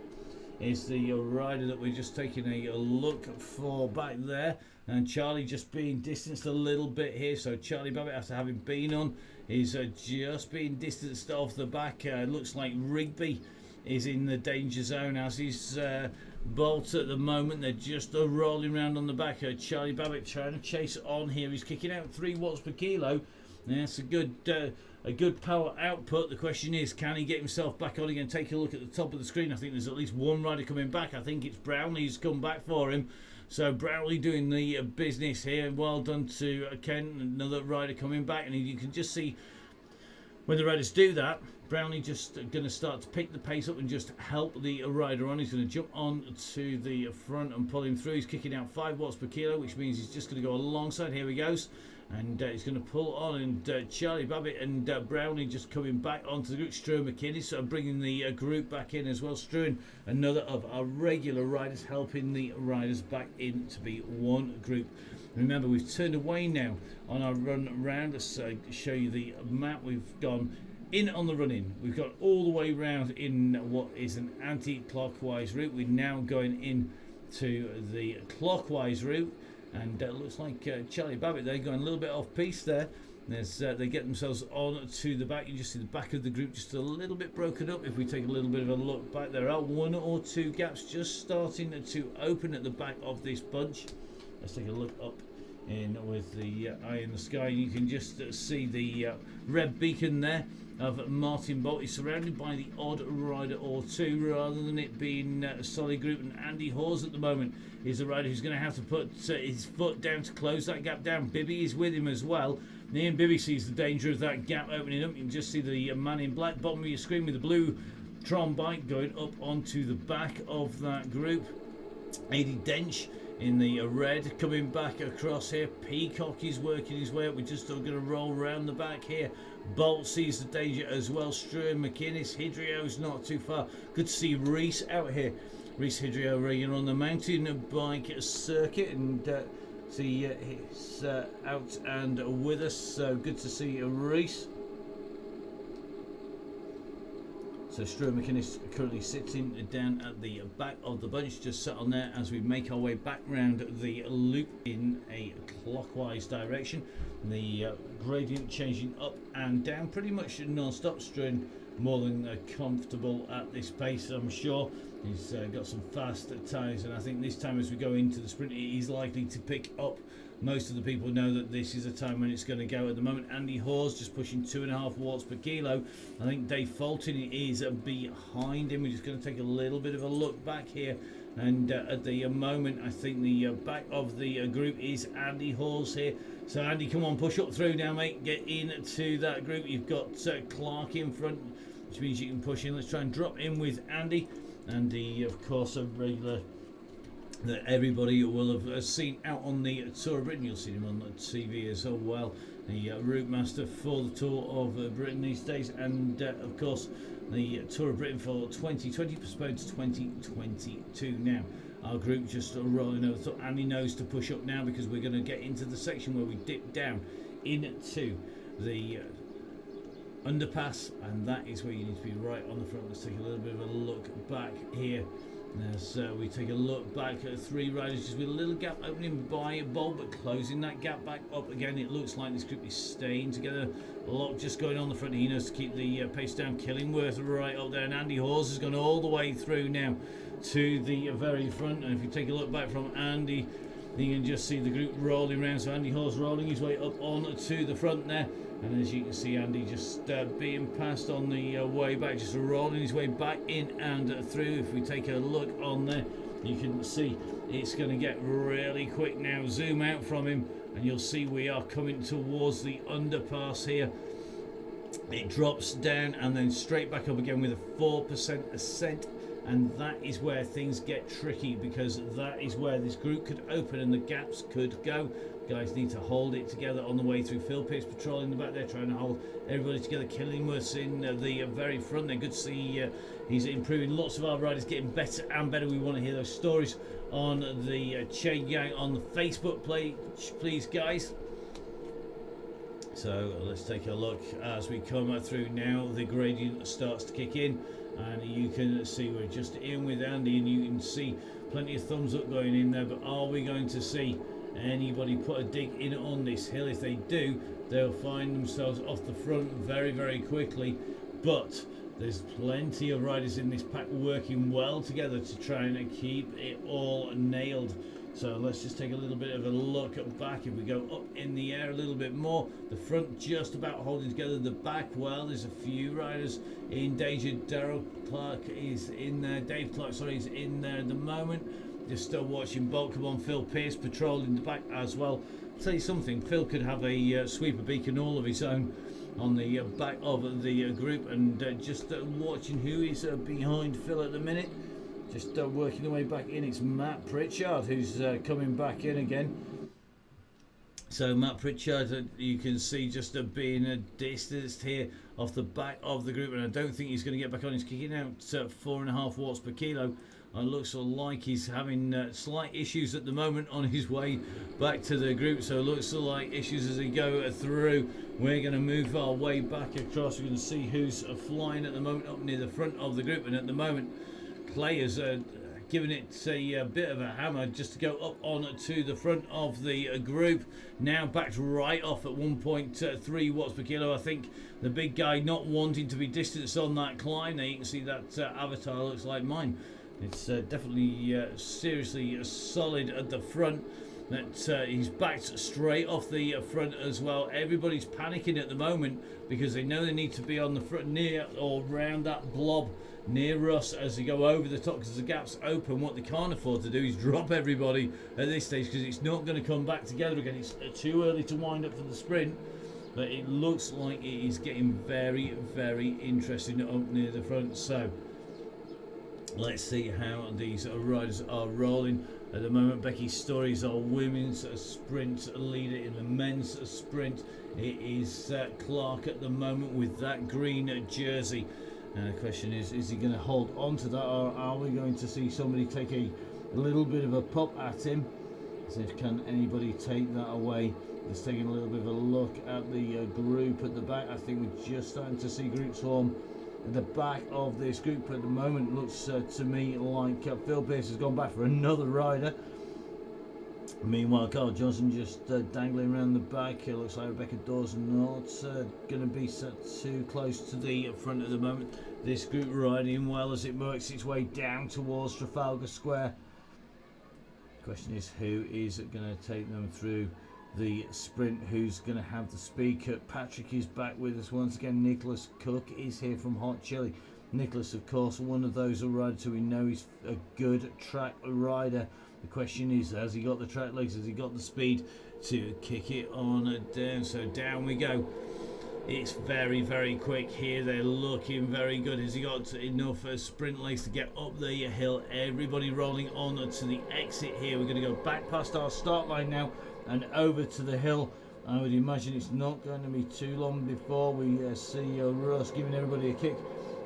S1: is the rider that we're just taking a look for back there. And Charlie just being distanced a little bit here. So Charlie Babbitt, after having been on, is just being distanced off the back. Looks like Rigby is in the danger zone as he's... Bolt at the moment. They're just rolling around on the back. Charlie Babbitt trying to chase on here. He's kicking out 3 watts per kilo. That's a good power output. The question is, can he get himself back on again? Take a look at the top of the screen. I think there's at least one rider coming back. I think it's Brownlee who's come back for him. So Brownlee doing the business here. Well done to Ken, another rider coming back, and you can just see when the riders do that, Brownlee just going to start to pick the pace up and just help the rider on. He's going to jump on to the front and pull him through. He's kicking out 5 watts per kilo, which means he's just going to go alongside. Here he goes. And he's going to pull on. And Charlie Babbitt and Brownlee just coming back onto the group. Struan McKinney sort of bringing the group back in as well. Struan, another of our regular riders, helping the riders back in to be one group. Remember, we've turned away now on our run round. Let's show you the map. We've gone in on the run-in. We've got all the way round in what is an anti-clockwise route. We're now going in to the clockwise route, and it looks like Charlie Babbitt, they're going a little bit off piste there. They get themselves on to the back. You just see the back of the group just a little bit broken up. If we take a little bit of a look back, there are 1 or 2 gaps just starting to open at the back of this bunch. Let's take a look up in with the eye in the sky. You can just see the red beacon there of Martin Bolt. He's surrounded by the odd rider or 2 rather than it being a solid group. And Andy Hawes at the moment is a rider who's going to have to put his foot down to close that gap down. Bibby is with him as well. Ian Bibby sees the danger of that gap opening up. You can just see the man in black bottom of your screen with the blue Tron bike going up onto the back of that group. Adi Dench in the red coming back across here. Peacock is working his way up. We're just going to roll around the back here. Bolt sees the danger as well. Struan McInnes. Hydrio's not too far. Good to see Reese out here. Reese Hydrio regular on the mountain bike circuit, and see he's out and with us. So good to see Reese. So Stuart McInnes currently sitting down at the back of the bunch, just sat on there as we make our way back round the loop in a clockwise direction. The gradient changing up and down pretty much non-stop. Struan more than comfortable at this pace, I'm sure. He's got some fast tyres, and I think this time as we go into the sprint he's likely to pick up. Most of the people know that this is a time when it's going to go. At the moment, Andy Hawes just pushing 2.5 watts per kilo. I think Dave Fulton is behind him. We're just going to take a little bit of a look back here. And at the moment, I think the back of the group is Andy Hawes here. So Andy, come on, push up through now, mate. Get into that group. You've got Clark in front, which means you can push in. Let's try and drop in with Andy. Andy, of course, a regular that everybody will have seen out on the Tour of Britain. You'll see him on the TV as well. The route master for the Tour of Britain these days, and of course the Tour of Britain for 2020 postponed to 2022 now. Our group just rolling over the top. Andy knows to push up now because we're going to get into the section where we dip down into the underpass, and that is where you need to be right on the front. Let's take a little bit of a look back here as we take a look back at 3 riders, just with a little gap opening by Bob, but closing that gap back up again. It looks like this group is staying together. A lot just going on the front. He knows to keep the pace down. Killingworth right up there, and Andy Hawes has gone all the way through now to the very front. And if you take a look back from Andy, you can just see the group rolling around. So Andy Hawes rolling his way up on to the front there, and as you can see, Andy just being passed on the way back, just rolling his way back in and through. If we take a look on there, you can see it's going to get really quick now. Zoom out from him and you'll see we are coming towards the underpass here. It drops down and then straight back up again with a 4% ascent, and that is where things get tricky, because that is where this group could open and the gaps could go. Guys need to hold it together on the way through. Phil Pierce patrolling the back there, trying to hold everybody together. Killingworth's in the very front there. Good to see he's improving. Lots of our riders getting better and better. We want to hear those stories on the Chain Gang on the Facebook page, please, guys. So let's take a look as we come through now. The gradient starts to kick in, and you can see we're just in with Andy, and you can see plenty of thumbs up going in there. But are we going to see anybody put a dig in on this hill? If they do, they'll find themselves off the front very, very quickly. But there's plenty of riders in this pack working well together to try and keep it all nailed. So let's just take a little bit of a look back. If we go up in the air a little bit more, the front just about holding together. The back, well, there's a few riders in danger. Daryl Clark is in there. Dave Clark, sorry, is in there at the moment. Just still watching Bolt. Come on, Phil Pierce patrolling the back as well. I'll tell you something, Phil could have a sweeper beacon all of his own on the back of the group, and just watching who is behind Phil at the minute. Just working the way back in, it's Matt Pritchard who's coming back in again. So Matt Pritchard, you can see just being distanced here off the back of the group, and I don't think he's going to get back on. He's kicking out 4.5 watts per kilo. It looks like he's having slight issues at the moment on his way back to the group, so it looks like issues as he go through. We're going to move our way back across. We're going to see who's flying at the moment up near the front of the group, and at the moment Clay is giving it a bit of a hammer just to go up on to the front of the group. Now backed right off at 1.3 watts per kilo. I think the big guy not wanting to be distanced on that climb there. You can see that avatar looks like mine. It's definitely seriously solid at the front. That he's backed straight off the front as well. Everybody's panicking at the moment because they know they need to be on the front, near or around that blob near us as they go over the top, because the gap's open. What they can't afford to do is drop everybody at this stage, because it's not going to come back together again. It's too early to wind up for the sprint, but it looks like it is getting very, very interesting up near the front. So let's see how these riders are rolling. At the moment, Becky Story is our women's sprint leader. In the men's sprint, it is Clark at the moment with that green jersey. And the question is he going to hold on to that, or are we going to see somebody take a little bit of a pop at him? So can anybody take that away? Just taking a little bit of a look at the group at the back. I think we're just starting to see groups form at the back of this group at the moment. Looks to me like Phil Pearce has gone back for another rider. Meanwhile, Carl Johnson just dangling around the back. It looks like Rebecca Dawes not going to be set too close to the front at the moment. This group riding well as it works its way down towards Trafalgar Square. The question is, who is going to take them through the sprint? Who's going to have the speed cut? Patrick is back with us once again. Nicholas Cook is here from Hot Chili. Nicholas, of course, one of those riders who we know is a good track rider. The question is, has he got the track legs? Has he got the speed to kick it on down? So down we go. It's very, very quick here. They're looking very good. Has he got enough sprint legs to get up the hill? Everybody rolling on to the exit here. We're going to go back past our start line now and over to the hill. I would imagine it's not going to be too long before we see Russ giving everybody a kick.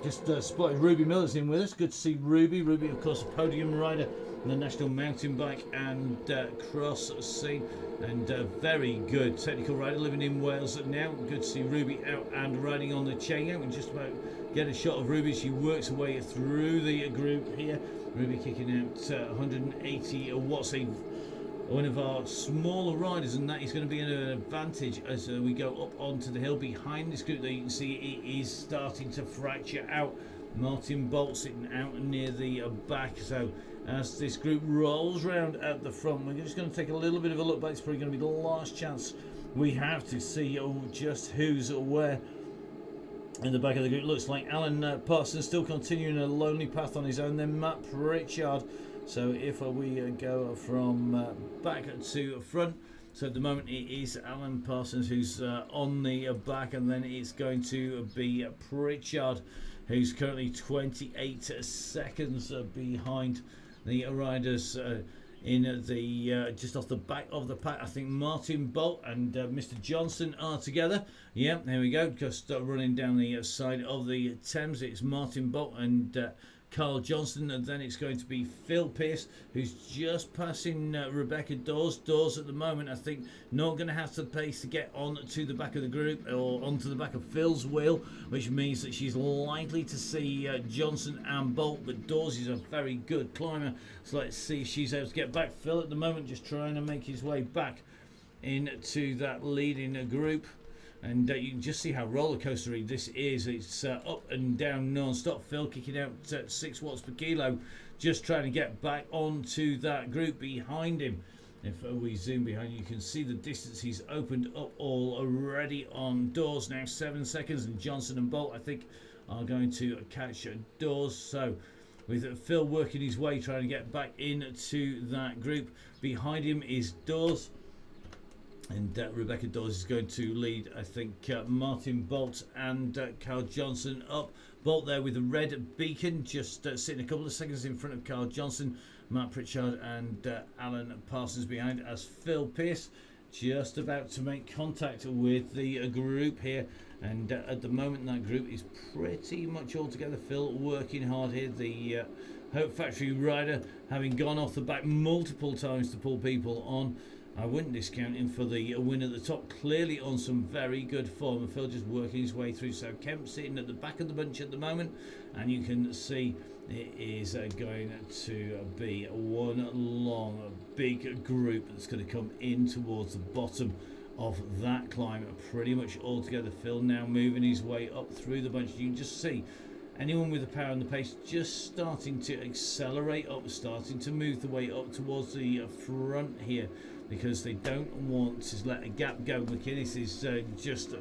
S1: Just spotted Ruby Miller's in with us. Good to see Ruby. Ruby, of course, a podium rider in the National Mountain Bike and Cross scene, and very good technical rider living in Wales now. Good to see Ruby out and riding on the chain out. We just about get a shot of Ruby. She works her way through the group here. Ruby kicking out 180 watts. One of our smaller riders, and that is going to be an advantage as we go up onto the hill behind this group. There you can see it is starting to fracture out. Martin Bolt sitting out near the back. So as this group rolls round at the front, we're just going to take a little bit of a look back. It's probably going to be the last chance we have to see just who's where in the back of the group. Looks like Alan Parsons still continuing a lonely path on his own. Then Matt Pritchard. So if we go from back to front, so at the moment it is Alan Parsons who's on the back, and then it's going to be Pritchard, who's currently 28 seconds behind the riders in the just off the back of the pack. I think Martin Bolt and Mr. Johnson are together. Yeah, there we go. Just running down the side of the Thames. It's Martin Bolt and Carl Johnson, and then it's going to be Phil Pearce, who's just passing Rebecca Dawes. Dawes at the moment, I think, not going to have the pace to get on to the back of the group or onto the back of Phil's wheel, which means that she's likely to see Johnson and Bolt. But Dawes is a very good climber, so let's see if she's able to get back. Phil at the moment just trying to make his way back into that leading group. And you can just see how roller coastery this is. It's up and down non-stop. Phil kicking out 6 watts per kilo, just trying to get back onto that group behind him. If we zoom behind, you can see the distance he's opened up already on Dawes now. 7 seconds, and Johnson and Bolt, I think, are going to catch Dawes. So with Phil working his way, trying to get back into that group. Behind him is Dawes. And Rebecca Dawes is going to lead, I think, Martin Bolt and Carl Johnson up. Bolt there with a red beacon, just sitting a couple of seconds in front of Carl Johnson. Matt Pritchard and Alan Parsons behind, as Phil Pearce just about to make contact with the group here. And at the moment, that group is pretty much all together. Phil working hard here. The Hope Factory rider having gone off the back multiple times to pull people on. I wouldn't discount him for the win at the top. Clearly on some very good form. And Phil just working his way through. So Kemp sitting at the back of the bunch at the moment. And you can see it is going to be one long, big group that's going to come in towards the bottom of that climb. Pretty much all together. Phil now moving his way up through the bunch. You can just see anyone with the power and the pace just starting to accelerate up, starting to move the way up towards the front here, because they don't want to let a gap go. McInnes is just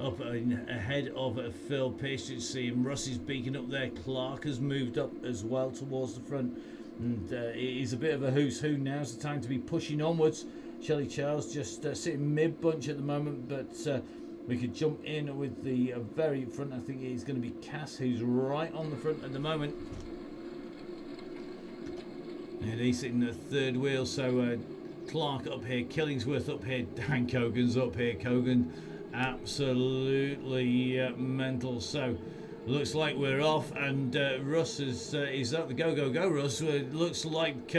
S1: up ahead of Phil Pearce. You see him. Russ is beaking up there. Clark has moved up as well towards the front. And it is a bit of a who's who. Now's the time to be pushing onwards. Shelley Charles just sitting mid-bunch at the moment, but we could jump in with the very front. I think it's going to be Cass who's right on the front at the moment. And he's sitting the third wheel, so Clark up here, Killingsworth up here, Dan Cogan's up here. Cogan absolutely mental. So looks like we're off, and Russ is out the go Russ. Looks like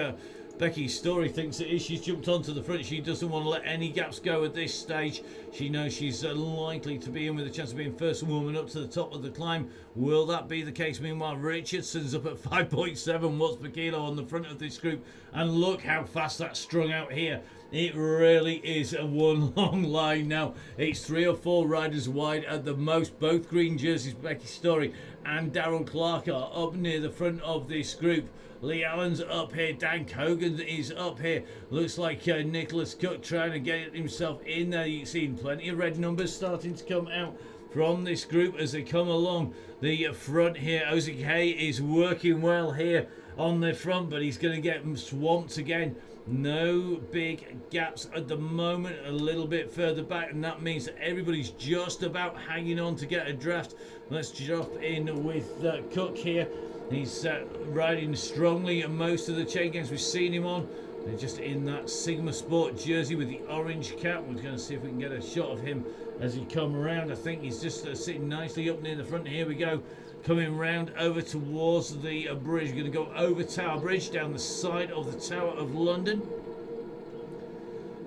S1: Becky Story thinks it is. She's jumped onto the front. She doesn't want to let any gaps go at this stage. She knows she's likely to be in with a chance of being first woman up to the top of the climb. Will that be the case? Meanwhile, Richardson's up at 5.7 watts per kilo on the front of this group. And look how fast that's strung out here. It really is a one long line now. It's 3 or 4 riders wide at the most. Both green jerseys, Becky Story and Darrell Clark, are up near the front of this group. Lee Allen's up here. Dan Cogan is up here. Looks like Nicholas Cook trying to get himself in there. You've seen plenty of red numbers starting to come out from this group as they come along the front here. Ozzy Hay is working well here on the front, but he's going to get swamped again. No big gaps at the moment, a little bit further back, and that means that everybody's just about hanging on to get a draft. Let's drop in with Cook here. He's riding strongly at most of the chain gangs we've seen him on. They're just in that Sigma Sport jersey with the orange cap. We're going to see if we can get a shot of him as he come around. I think he's just sitting nicely up near the front. Here we go. Coming round over towards the bridge. We're going to go over Tower Bridge, down the side of the Tower of London.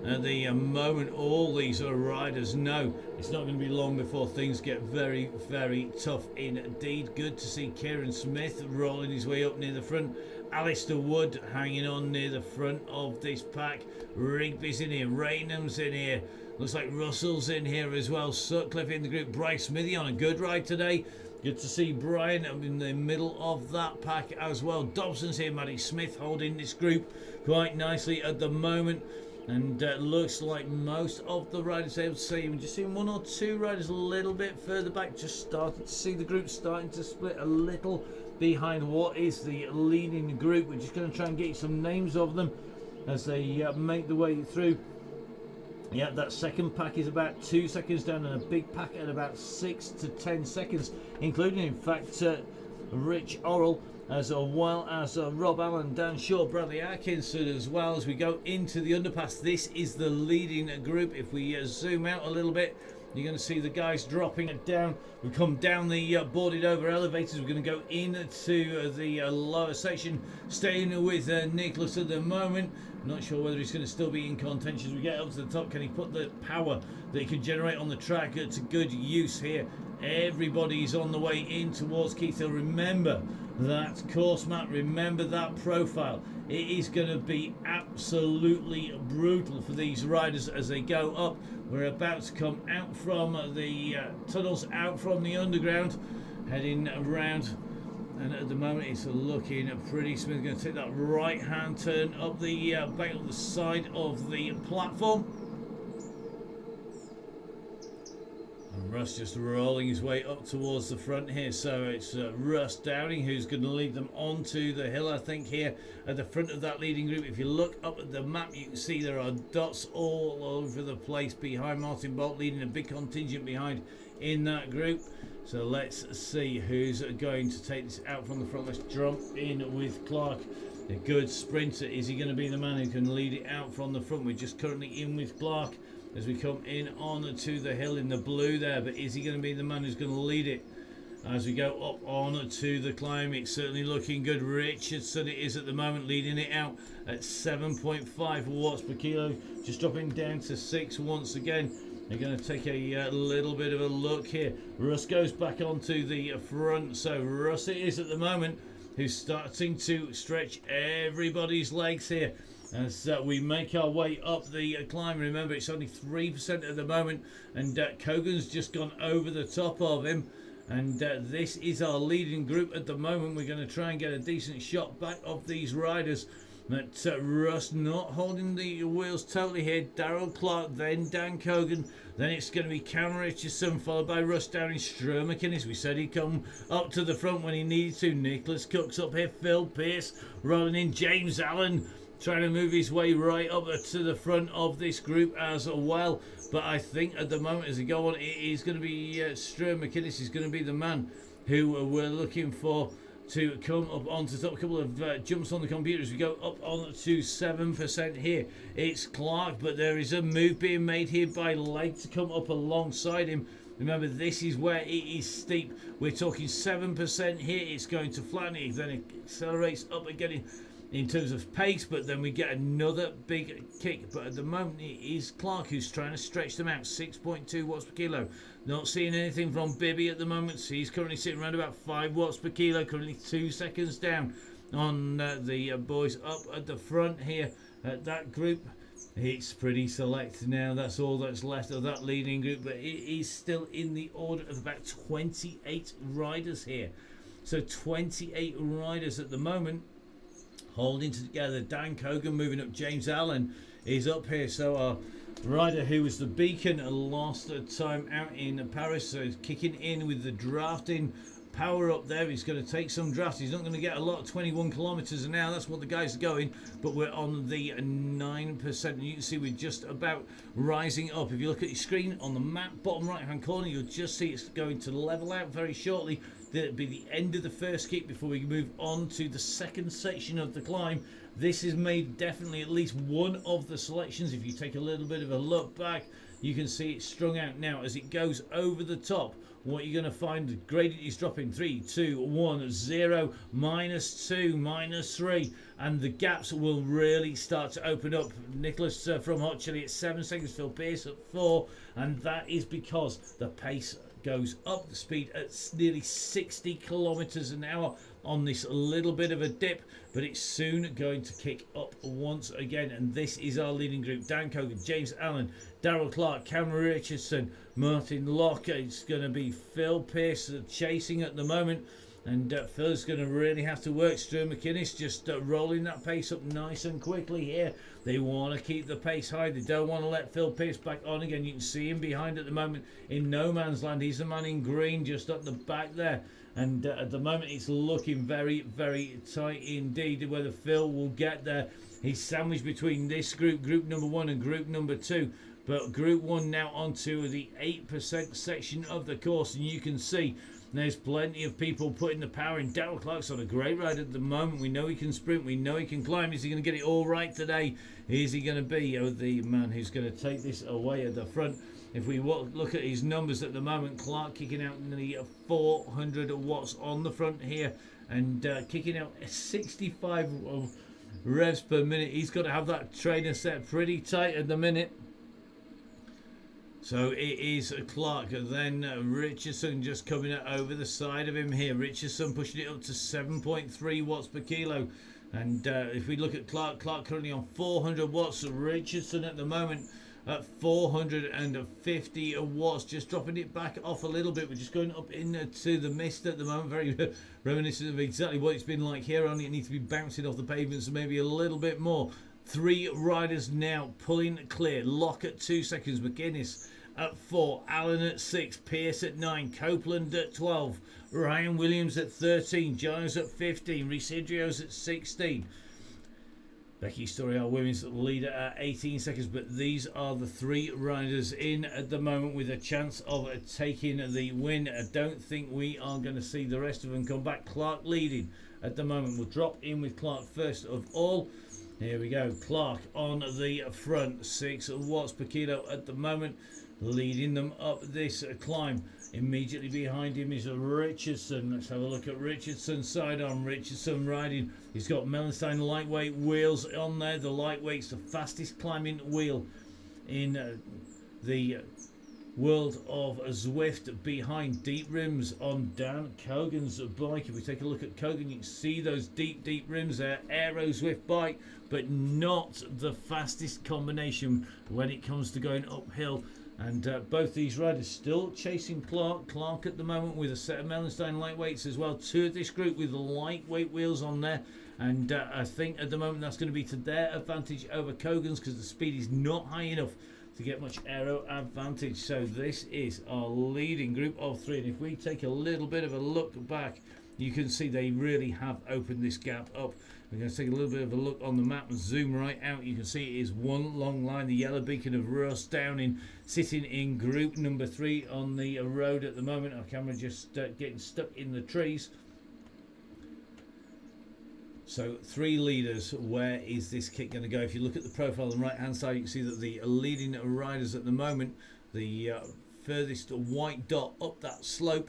S1: At the moment, all these riders know it's not going to be long before things get very, very tough indeed. Good to see Kieran Smith rolling his way up near the front. Alistair Wood hanging on near the front of this pack. Rigby's in here. Raynham's in here. Looks like Russell's in here as well. Sutcliffe in the group. Bryce Smithy on a good ride today. Good to see Brian in the middle of that pack as well. Dobson's here. Maddie Smith holding this group quite nicely at the moment. And looks like most of the riders able to see him. Just seeing 1 or 2 riders a little bit further back. Just started to see the group starting to split a little behind what is the leading group. We're just going to try and get you some names of them as they make the way through. Yeah, that second pack is about 2 seconds down, and a big pack at about 6 to 10 seconds, including, in fact, Rich Orrell, as well as Rob Allen, Dan Shaw, Bradley Atkinson as well. As we go into the underpass, this is the leading group. If we zoom out a little bit, you're going to see the guys dropping it down. We come down the boarded over elevators. We're going to go into the lower section, staying with Nicholas at the moment. Not sure whether he's going to still be in contention as we get up to the top. Can he put the power that he can generate on the track to good use here? Everybody's on the way in towards Keith Hill. Remember that course map, remember that profile. It is going to be absolutely brutal for these riders as they go up. We're about to come out from the tunnels, out from the underground, heading around. And at the moment it's looking pretty smooth. Going to take that right hand turn up the back of the side of the platform. And Russ just rolling his way up towards the front here. So it's Russ Downing who's going to lead them onto the hill, I think, here at the front of that leading group. If you look up at the map, you can see there are dots all over the place behind Martin Bolt, leading a big contingent behind in that group. So let's see who's going to take this out from the front. Let's jump in with Clark, a good sprinter. Is he going to be the man who can lead it out from the front? We're just currently in with Clark as we come in on to the hill in the blue there. But is he going to be the man who's going to lead it as we go up on to the climb? It's certainly looking good. Richardson it is at the moment, leading it out at 7.5 watts per kilo. Just dropping down to 6 once again. They're going to take a little bit of a look here. Russ goes back onto the front. So Russ it is at the moment who's starting to stretch everybody's legs here as we make our way up the climb. Remember, it's only 3% at the moment, and Kogan's just gone over the top of him. And this is our leading group at the moment. We're going to try and get a decent shot back of these riders. But Russ not holding the wheels totally here. Darrell Clark, then Dan Cogan. Then it's going to be Cameron Richardson, followed by Russ Downing. Stuart McInnes, we said he'd come up to the front when he needed to. Nicholas Cook's up here. Phil Pearce rolling in. James Allen trying to move his way right up to the front of this group as well. But I think at the moment as we go on, it is going to be Stuart McInnes is going to be the man who we're looking for to come up onto the top. A couple of jumps on the computer as we go up on to 7% here. It's Clark, but there is a move being made here by Lake to come up alongside him. Remember, this is where it is steep. We're talking 7% here. It's going to flatten it, then it accelerates up again in terms of pace, but then we get another big kick. But at the moment, it is Clark who's trying to stretch them out. 6.2 watts per kilo. Not seeing anything from Bibby at the moment. So he's currently sitting around about 5 watts per kilo. Currently 2 seconds down on the boys up at the front here at that group. It's pretty select now. That's all that's left of that leading group, but it is still in the order of about 28 riders here. So 28 riders at the moment holding together. Dan Cogan moving up. James Allen is up here. So our rider who was the beacon last time out in Paris, so he's kicking in with the drafting power up there. He's going to take some drafts. He's not going to get a lot. 21 kilometers an hour. That's what the guys are going. But we're on the 9%. And you can see we're just about rising up. If you look at your screen on the map, bottom right hand corner, you'll just see it's going to level out very shortly. That'll be the end of the first kick before we move on to the second section of the climb. This has made definitely at least one of the selections. If you take a little bit of a look back, you can see it's strung out now as it goes over the top. What you're going to find, the gradient is dropping 3, 2, 1, 0, -2, -3, and the gaps will really start to open up. Nicholas from Hot Chili at 7 seconds, Phil Pearce at 4, and that is because the pace goes up, the speed at nearly 60 kilometers an hour on this little bit of a dip, but it's soon going to kick up once again. And this is our leading group: Dan Cogan, James Allen, Darrell Clark, Cameron Richardson, Martin Locke. It's going to be Phil Pearce chasing at the moment, and Phil's going to really have to work. Stuart McInnes just rolling that pace up nice and quickly here. They want to keep the pace high. They don't want to let Phil Pearce back on again. You can see him behind at the moment in no man's land. He's the man in green just at the back there. And at the moment it's looking very, very tight indeed whether Phil will get there. He's sandwiched between this group, group number 1 and group number 2. But group 1 now onto the 8% section of the course. And you can see there's plenty of people putting the power in. Darrell Clark's on a great ride at the moment. We know he can sprint. We know he can climb. Is he going to get it all right today? Is he going to be the man who's going to take this away at the front? If we look at his numbers at the moment, Clark kicking out the 400 watts on the front here and kicking out 65 revs per minute. He's got to have that trainer set pretty tight at the minute. So it is Clark, then Richardson just coming over the side of him here. Richardson pushing it up to 7.3 watts per kilo. And if we look at Clark currently on 400 watts. Richardson at the moment at 450 watts, just dropping it back off a little bit. We're just going up into the mist at the moment. Very reminiscent of exactly what it's been like here. Only it needs to be bouncing off the pavements maybe a little bit more. 3 riders now pulling clear. Locke at 2 seconds. McInnes at 4, Allen at 6, Pearce at 9, Copeland at 12, Ryan Williams at 13, Giles at 15, Rhys Idrios at 16. Becky Story, our women's leader, at 18 seconds. But these are the 3 riders in at the moment with a chance of taking the win. I don't think we are going to see the rest of them come back. Clark leading at the moment. We'll drop in with Clark first of all. Here we go. Clark on the front, 6 watts per kilo at the moment, leading them up this climb. Immediately behind him is Richardson. Let's have a look at Richardson's sidearm. Richardson riding. He's got Melenstein lightweight wheels on there. The lightweight's the fastest climbing wheel in the world of Zwift, behind deep rims on Dan Cogan's bike. If we take a look at Cogan, you can see those deep rims there. Aero Zwift bike, but not the fastest combination when it comes to going uphill. And both these riders still chasing Clark. Clark at the moment with a set of Melenstein lightweights as well. 2 of this group with lightweight wheels on there. And I think at the moment that's going to be to their advantage over Cogan's, because the speed is not high enough to get much aero advantage. So this is our leading group of 3. And if we take a little bit of a look back, you can see they really have opened this gap up. We're going to take a little bit of a look on the map and zoom right out. You can see it is one long line. The yellow beacon of Ross Downing sitting in group number 3 on the road at the moment. Our camera just getting stuck in the trees. So 3 leaders. Where is this kick going to go? If you look at the profile on the right hand side, you can see that the leading riders at the moment, the furthest white dot up that slope,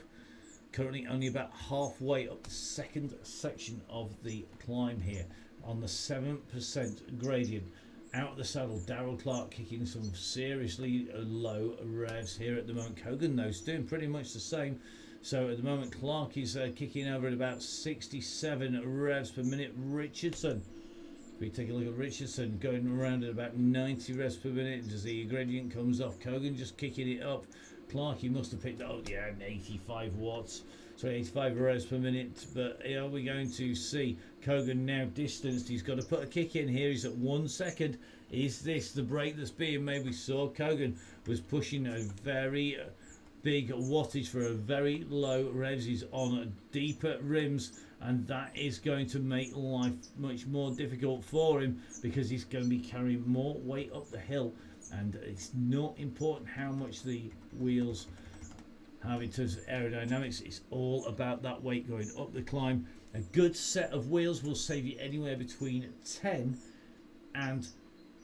S1: currently only about halfway up the second section of the climb here. on the 7% gradient. Out the saddle, Darrell Clark kicking some seriously low revs here at the moment. Kogan, though, is doing pretty much the same. So at the moment, Clark is kicking over at about 67 revs per minute. Richardson, if we take a look at Richardson, going around at about 90 revs per minute as the gradient comes off. Kogan just kicking it up. Clark, he must have picked up, yeah, 85 watts. Sorry, 85 revs per minute. But are we going to see Kogan now distanced? He's got to put a kick in here. He's at 1 second. Is this the break that's being made? We saw Kogan was pushing a very big wattage for a very low revs. He's on deeper rims, and that is going to make life much more difficult for him because he's going to be carrying more weight up the hill, and it's not important how much the wheels have in terms of aerodynamics. It's all about that weight going up the climb. A good set of wheels will save you anywhere between 10 and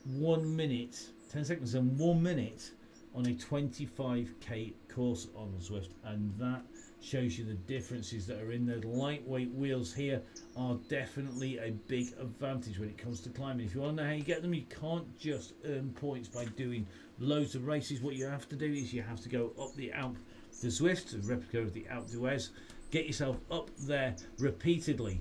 S1: 1 minute, 10 seconds and 1 minute on a 25k course on the Zwift, and that shows you the differences that are in the lightweight wheels here are definitely a big advantage when it comes to climbing. If you want to know how you get them, you can't just earn points by doing loads of races. What you have to do is you have to go up the Alpe the Zwift, a replica of the Alpe d'Huez, get yourself up there repeatedly,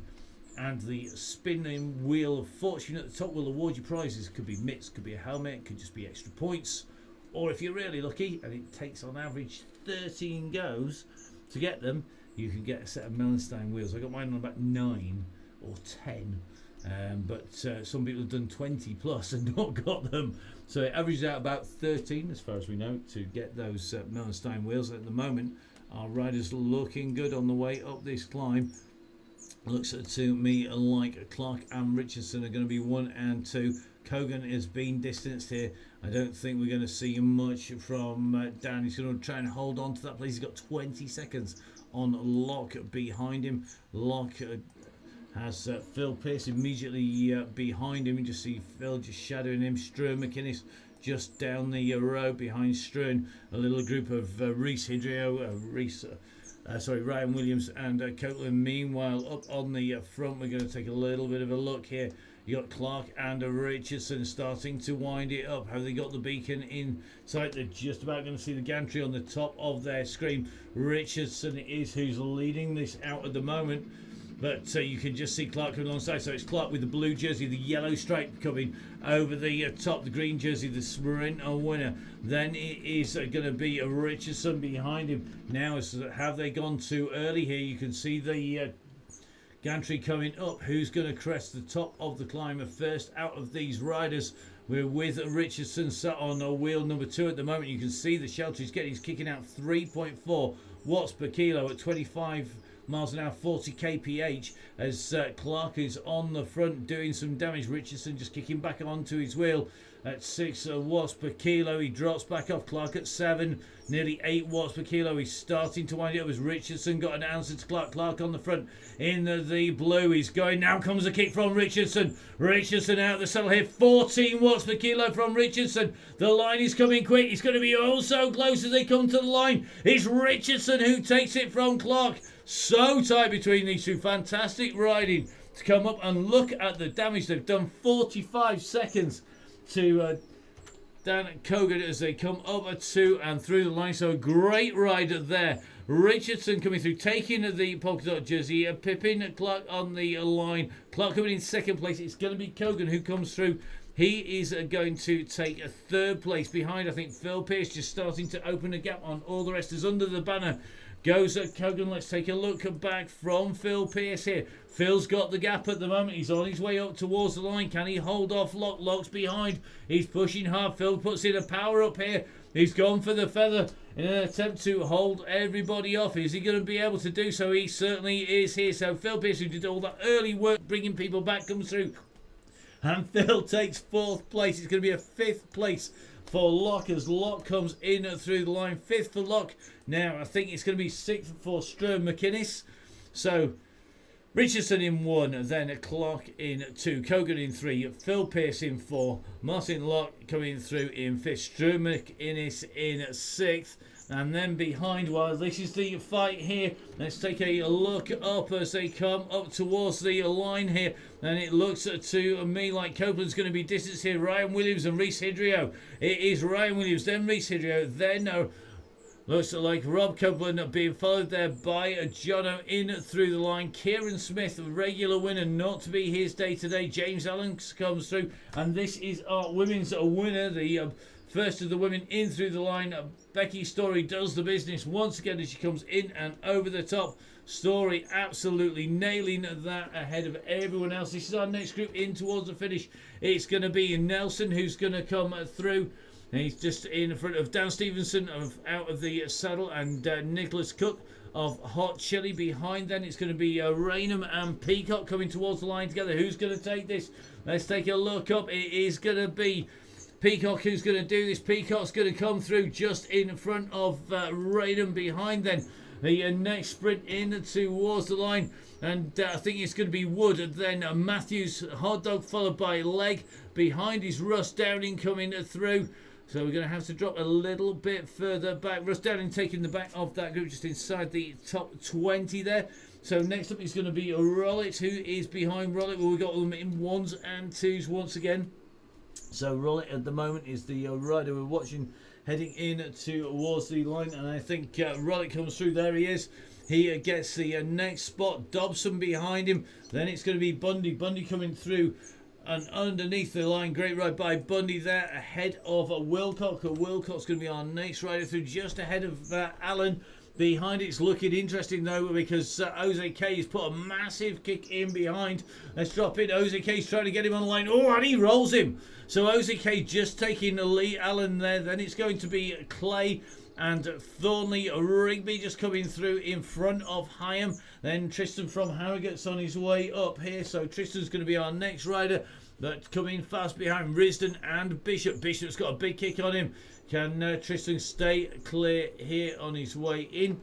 S1: and the spinning wheel of fortune at the top will award you prizes. Could be mitts, could be a helmet, could just be extra points, or if you're really lucky and it takes on average 13 goes to get them, you can get a set of Melenstein wheels. I got mine on about 9 or 10, but some people have done 20 plus and not got them, so it averages out about 13 as far as we know to get those Melenstein wheels. At the moment our riders looking good on the way up this climb. Looks to me like Clark and Richardson are going to be 1 and 2. Kogan is being distanced here. I don't think we're going to see much from Dan. He's going to try and hold on to that place. He's got 20 seconds on Locke behind him. Locke has Phil Pearce immediately behind him. You just see Phil just shadowing him. Struan McInnes just down the road behind Struan. A little group of Rhys Hydrio, Ryan Williams and Copeland. Meanwhile, up on the front, we're going to take a little bit of a look here. You got Clark and Richardson starting to wind it up. Have they got the beacon in sight? They're just about going to see the gantry on the top of their screen. Richardson is who's leading this out at the moment, but you can just see Clark coming alongside. So it's Clark with the blue jersey, the yellow stripe coming over the top, the green jersey, the sprinter winner. Then it is going to be Richardson behind him. Now, have they gone too early here? You can see the gantry coming up. Who's going to crest the top of the climber first out of these riders? We're with Richardson sat on wheel number 2 at the moment. You can see the shelter he's getting. He's kicking out 3.4 watts per kilo at 25 miles an hour, 40 kph, as Clark is on the front doing some damage. Richardson just kicking back onto his wheel at 6 watts per kilo. He drops back off. Clark at 7, nearly 8 watts per kilo. He's starting to wind it up as Richardson got an answer to Clark. Clark on the front in the blue. He's going. Now comes a kick from Richardson. Richardson out of the saddle here. 14 watts per kilo from Richardson. The line is coming quick. It's going to be oh so close as they come to the line. It's Richardson who takes it from Clark. So tight between these two. Fantastic riding to come up and look at the damage they've done. 45 seconds to Dan Kogan as they come up to and through the line. So a great rider there. Richardson coming through, taking the polka dot jersey. Pippin Clark on the line. Clark coming in second place. It's going to be Kogan who comes through. He is going to take a 3rd place behind, I think, Phil Pearce, just starting to open a gap on all the rest. Is under the banner goes at Kogan. Let's take a look back from Phil Pearce here. Phil's got the gap at the moment. He's on his way up towards the line. Can he hold off Locke? Locke's behind. He's pushing hard. Phil puts in a power up here. He's gone for the feather in an attempt to hold everybody off. Is he going to be able to do so? He certainly is here. So Phil Pearce, who did all that early work bringing people back, comes through. And Phil takes 4th place. It's going to be a 5th place for Locke as Locke comes in through the line. 5th for Locke. Now I think it's going to be 6th for Struan McInnes. So Richardson in 1, then Clark in 2, Kogan in 3, Phil Pearce in 4, Martin Locke coming through in 5th, Strumick Innes in 6th, and then behind, well, this is the fight here. Let's take a look up as they come up towards the line here, and it looks to me like Copeland's going to be distance here. Ryan Williams and Rhys Hydrio. It is Ryan Williams, then Rhys Hydrio, then looks like Rob Copeland being followed there by Jono in through the line. Kieran Smith, regular winner, not to be his day today. James Allen comes through, and this is our women's winner, the first of the women in through the line. Becky Story does the business once again as she comes in and over the top. Story absolutely nailing that ahead of everyone else. This is our next group in towards the finish. It's going to be Nelson who's going to come through. He's just in front of Dan Stevenson out of the saddle, and Nicholas Cook of Hot Chili behind. Then it's going to be Raynham and Peacock coming towards the line together. Who's going to take this? Let's take a look up. It is going to be Peacock who's going to do this. Peacock's going to come through just in front of Raynham behind. Then the next sprint in towards the line, and I think it's going to be Wood, and then Matthews, Hot Dog, followed by Leg. Behind is Russ Downing coming through. So we're going to have to drop a little bit further back. Russ Downing taking the back of that group just inside the top 20 there. So next up is going to be Rollitt, who is behind Rollitt. Well, we've got them in 1s and 2s once again. So Rollitt at the moment is the rider we're watching heading in towards the line. And I think Rollitt comes through. There he is. He gets the next spot. Dobson behind him. Then it's going to be Bundy. Bundy coming through. And underneath the line, great ride by Bundy there, ahead of Wilcock. Wilcock's going to be our next rider through, just ahead of Allen. Behind it's looking interesting though, because Jose K has put a massive kick in behind. Let's drop in. Jose K's trying to get him on the line. Oh, and he rolls him. So Jose K just taking the lead. Allen there. Then it's going to be Clay and Thornley. Rigby just coming through in front of Hyam. Then Tristan from Harrogate's on his way up here. So Tristan's going to be our next rider. But coming fast behind Risdon and Bishop. Bishop's got a big kick on him. Can Tristan stay clear here on his way in?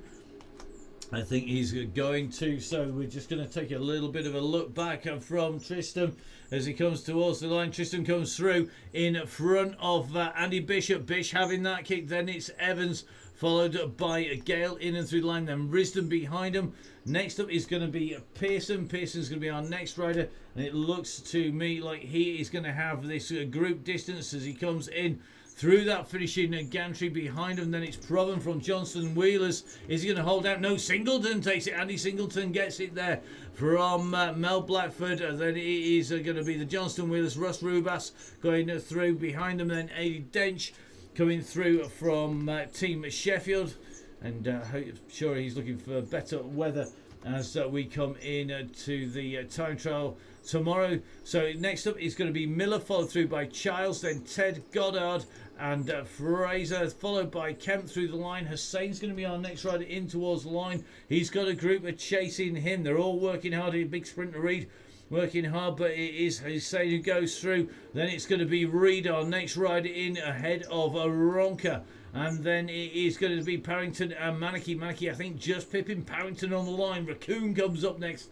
S1: I think he's going to. So we're just going to take a little bit of a look back from Tristan as he comes towards the line. Tristan comes through in front of Andy Bishop. Bish having that kick. Then it's Evans, followed by Gale in and through the line. Then Risdon behind him. Next up is going to be Pearson. Pearson's going to be our next rider. And it looks to me like he is going to have this group distance as he comes in through that finishing gantry behind him. Then it's Proven from Johnston Wheelers. Is he going to hold out? No, Singleton takes it. Andy Singleton gets it there from Mel Blackford. Then it is going to be the Johnston Wheelers. Russ Rubas going through behind him. Then Eddie Dench coming through from Team Sheffield. And sure he's looking for better weather as we come in to the time trial tomorrow. So next up is going to be Miller, followed through by Childs, then Ted Goddard and Fraser, followed by Kemp through the line. Hussein's going to be our next rider in towards the line. He's got a group of chasing him. They're all working hard. A big sprinter Reed working hard, but it is Hussein who goes through. Then it's going to be Reed, our next rider in, ahead of Ronca. And then it is going to be Parrington and Manicky. Manicky, I think, just pipping Parrington on the line. Raccoon comes up next.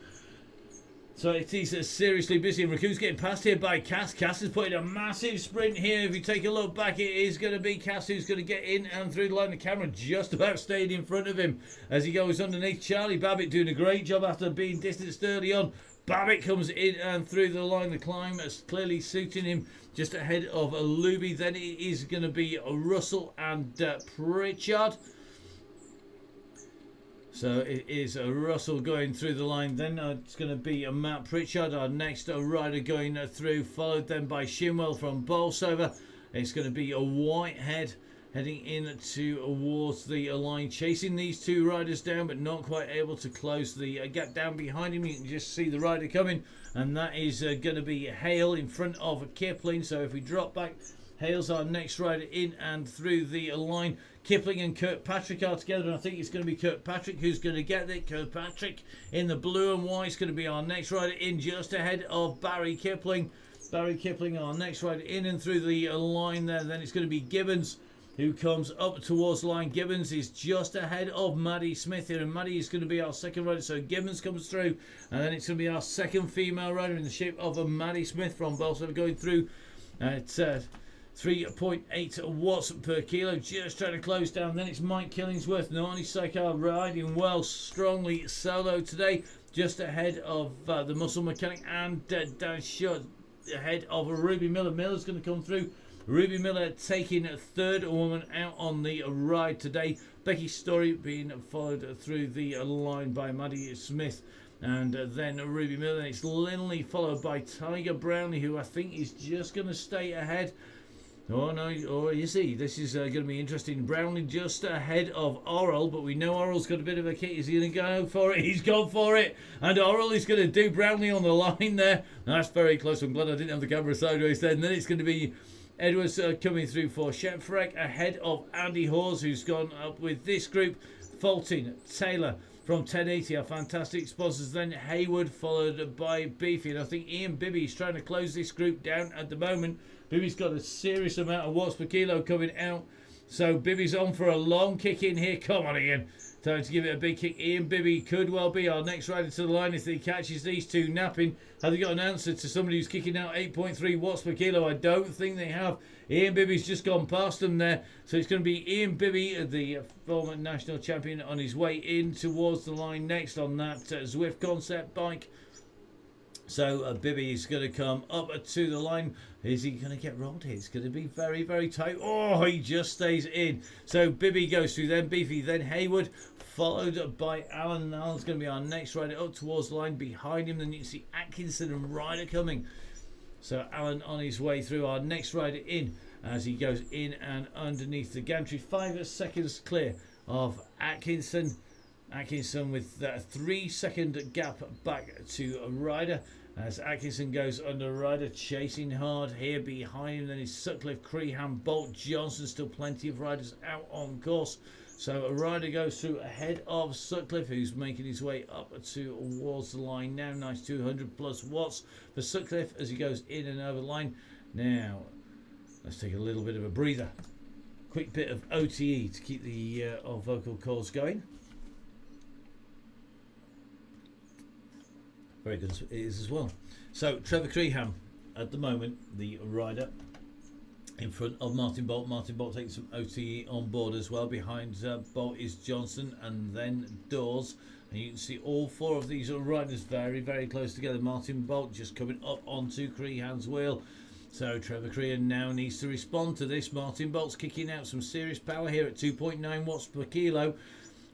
S1: So it is seriously busy. And Raccoon's getting passed here by Cass. Cass is putting a massive sprint here. If you take a look back, it is going to be Cass who's going to get in and through the line. The camera just about stayed in front of him as he goes underneath. Charlie Babbitt doing a great job after being distanced early on. Babbitt comes in and through the line. The climb is clearly suiting him just ahead of Luby. Then it is going to be Russell and Pritchard. So it is Russell going through the line. Then it's going to be Matt Pritchard, our next rider going through, followed then by Shinwell from Bolsover. It's going to be a Whitehead heading in towards the line, chasing these two riders down, but not quite able to close the gap down behind him. You can just see the rider coming, and that is going to be Hale in front of Kipling. So if we drop back, Hale's our next rider in and through the line. Kipling and Kirkpatrick are together, and I think it's going to be Kirkpatrick who's going to get it. Kirkpatrick in the blue and white is going to be our next rider in, just ahead of Barry Kipling. Barry Kipling, our next rider in and through the line there. Then it's going to be Gibbons who comes up towards the line. Gibbons is just ahead of Maddie Smith here, and Maddie is going to be our second rider. So Gibbons comes through, and then it's going to be our second female rider in the shape of Maddie Smith from Bolsover going through at 3.8 watts per kilo, just trying to close down. Then it's Mike Killingsworth, Nani Saikar riding well, strongly solo today, just ahead of the Muscle Mechanic, and Dan Shutt ahead of Ruby Miller. Miller's going to come through. Ruby Miller taking a third woman out on the ride today. Becky Story being followed through the line by Maddie Smith, and then Ruby Miller. It's Linley followed by Tiger Brownlee, who I think is just going to stay ahead. Oh no, or is he? This is going to be interesting. Brownlee just ahead of Oral, but we know Oral's got a bit of a kick. Is he going to go for it? He's gone for it, and Oral is going to do Brownlee on the line there. That's very close. I'm glad I didn't have the camera sideways then. And then it's going to be Edwards coming through for Shepfreck ahead of Andy Hawes, who's gone up with this group. Fulton, Taylor from 1080 are fantastic sponsors. Then Hayward followed by Beefy, and I think Ian Bibby is trying to close this group down at the moment. Bibby's got a serious amount of watts per kilo coming out, so Bibby's on for a long kick in here. Come on, Ian. Time to give it a big kick. Ian Bibby could well be our next rider to the line if he catches these two napping. Have they got an answer to somebody who's kicking out 8.3 watts per kilo? I don't think they have. Ian Bibby's just gone past them there. So it's going to be Ian Bibby, the former national champion, on his way in towards the line next on that Zwift concept bike. So Bibby is going to come up to the line. Is he going to get rolled here? It's going to be very, very tight. Oh, he just stays in. So Bibby goes through, then Beefy, then Hayward, followed by Alan. Alan's going to be our next rider up towards the line. Behind him, then you can see Atkinson and Ryder coming. So Alan on his way through, our next rider in as he goes in and underneath the gantry. 5 seconds clear of Atkinson. Atkinson with a 3 second gap back to Ryder as Atkinson goes under Ryder, chasing hard here behind him. Then is Sutcliffe, Crehan, Bolt, Johnson. Still plenty of riders out on course. So Ryder goes through ahead of Sutcliffe, who's making his way up towards the line now. Nice 200 plus watts for Sutcliffe as he goes in and over the line. Now let's take a little bit of a breather. Quick bit of OTE to keep the vocal cords going. Very good it is as well. So Trevor Crehan at the moment, the rider in front of Martin Bolt. Martin Bolt takes some OTE on board as well. Behind Bolt is Johnson and then Dawes. And you can see all 4 of these riders very, very close together. Martin Bolt just coming up onto Crehan's wheel. So Trevor Crehan now needs to respond to this. Martin Bolt's kicking out some serious power here at 2.9 watts per kilo.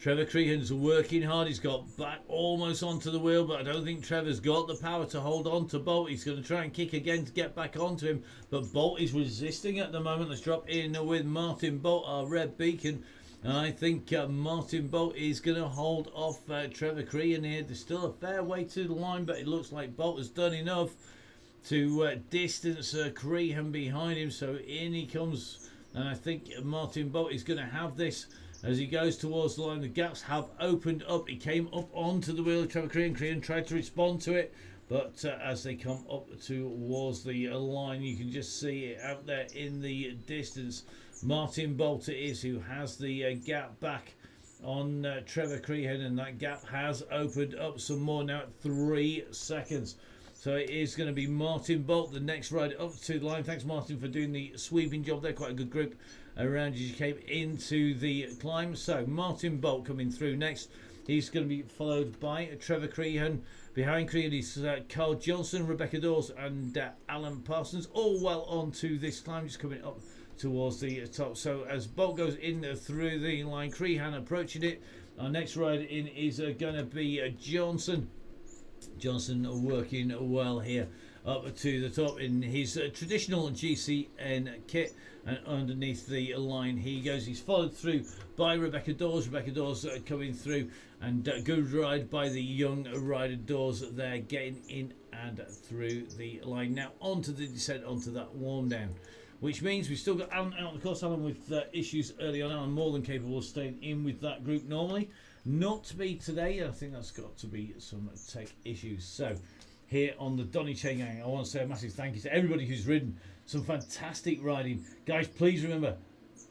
S1: Trevor Crehan's working hard. He's got back almost onto the wheel, but I don't think Trevor's got the power to hold on to Bolt. He's going to try and kick again to get back onto him, but Bolt is resisting at the moment. Let's drop in with Martin Bolt, our red beacon. And I think Martin Bolt is going to hold off Trevor Crehan here. There's still a fair way to the line, but it looks like Bolt has done enough to distance Crehan behind him. So in he comes, and I think Martin Bolt is going to have this. As he goes towards the line, the gaps have opened up. He came up onto the wheel of Trevor Crehan. Crehan tried to respond to it, but as they come up towards the line, you can just see it out there in the distance. Martin Bolt it is who has the gap back on Trevor Crehan, and that gap has opened up some more now at 3 seconds. So it is going to be Martin Bolt, the next rider up to the line. Thanks, Martin, for doing the sweeping job there. Quite a good group around as you came into the climb. So Martin Bolt coming through next. He's going to be followed by Trevor Crehan. Behind Crehan is Carl Johnson, Rebecca Dawes and Alan Parsons, all well onto this climb, just coming up towards the top. So as Bolt goes in through the line, Crehan approaching it. Our next rider in is going to be Johnson. Johnson working well here up to the top in his traditional GCN kit, and underneath the line he goes. He's followed through by Rebecca Dawes. Rebecca Dawes coming through, and good ride by the young rider Dawes there, getting in and through the line. Now onto the descent, onto that warm down, which means we've still got Alan out on the course. Alan with issues early on. Alan more than capable of staying in with that group normally. Not to be today. I think that's got to be some tech issues. So here on the Donny Chain Gang, I want to say a massive thank you to everybody who's ridden. Some fantastic riding. Guys, please remember,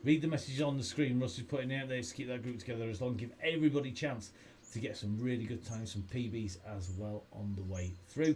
S1: Read the message on the screen. Russ is putting out there to keep that group together as long. Give everybody a chance to get some really good times, some PBs as well on the way through.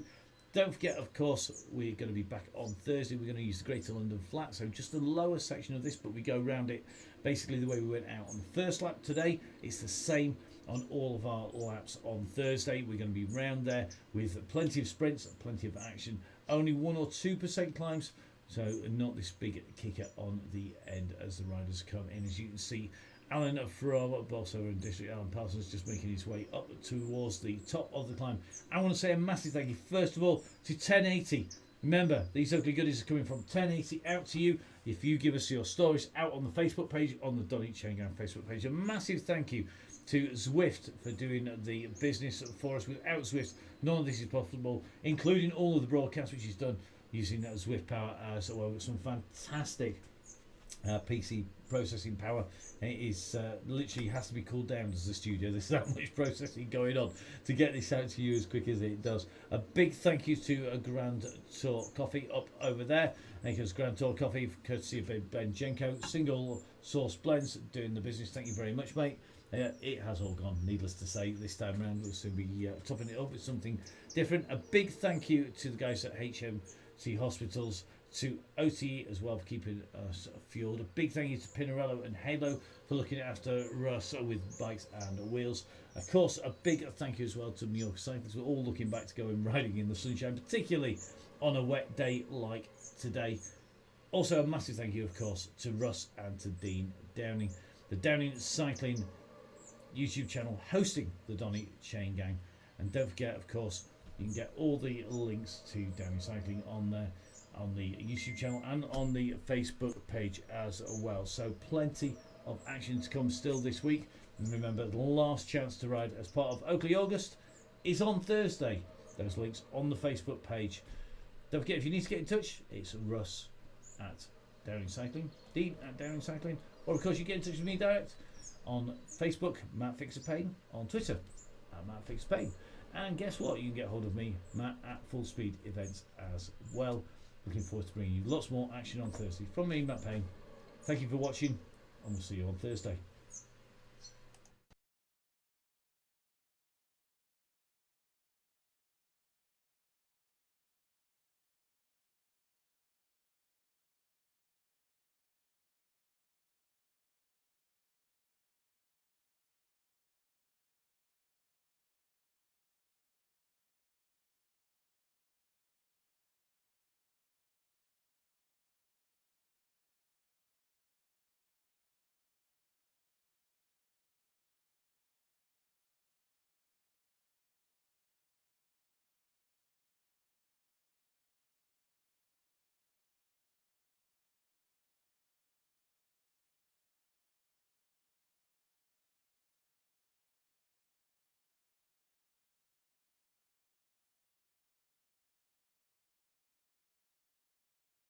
S1: Don't forget, of course, we're going to be back on Thursday. We're going to use the Greater London Flat, so just the lower section of this, but we go around it basically the way we went out on the first lap today. It's the same on all of our laps on Thursday. We're going to be round there with plenty of sprints, plenty of action, only 1 or 2% climbs, so not this big kicker on the end as the riders come in. As you can see, Alan from Bolsover and District, Alan Parsons, just making his way up towards the top of the climb. I want to say a massive thank you, first of all, to 1080. Remember, these ugly goodies are coming from 1080 out to you. If you give us your stories out on the Facebook page, on the Donny Chain Gang Facebook page. A massive thank you to Zwift for doing the business for us. Without Zwift, none of this is possible, including all of the broadcasts which is done using Zwift power as well. Some fantastic PC processing power. It is literally has to be cooled down as the studio. There's that much processing going on to get this out to you as quick as it does. A big thank you to Grand Tour Coffee up over there, because Grand Tour Coffee, courtesy of Ben Jenko, single source blends, doing the business. Thank you very much, mate. It has all gone, needless to say, this time around. We'll soon be topping it up with something different. A big thank you to the guys at HMC Hospitals, to OTE as well for keeping us fueled. A big thank you to Pinarello and Halo for looking after Russ with bikes and wheels. Of course, a big thank you as well to Mallorca Cyclists. We're all looking back to going riding in the sunshine, particularly on a wet day like today. Also, a massive thank you, of course, to Russ and to Dean Downing, the Downing Cycling YouTube channel hosting the Donny Chain Gang. And don't forget, of course, you can get all the links to Downing Cycling on there, on the YouTube channel and on the Facebook page as well. So plenty of action to come still this week. And remember, the last chance to ride as part of Oakley August is on Thursday. Those links on the Facebook page. Don't forget, if you need to get in touch, it's Russ at Downing Cycling, Dean at Downing Cycling, or of course you get in touch with me direct on Facebook, Matt Fixer Payne, on Twitter at Matt Fixer Payne. And guess what? You can get hold of me, Matt, at Full Speed Events as well. Looking forward to bringing you lots more action on Thursday. From me, Matt Payne, thank you for watching, and we'll see you on Thursday.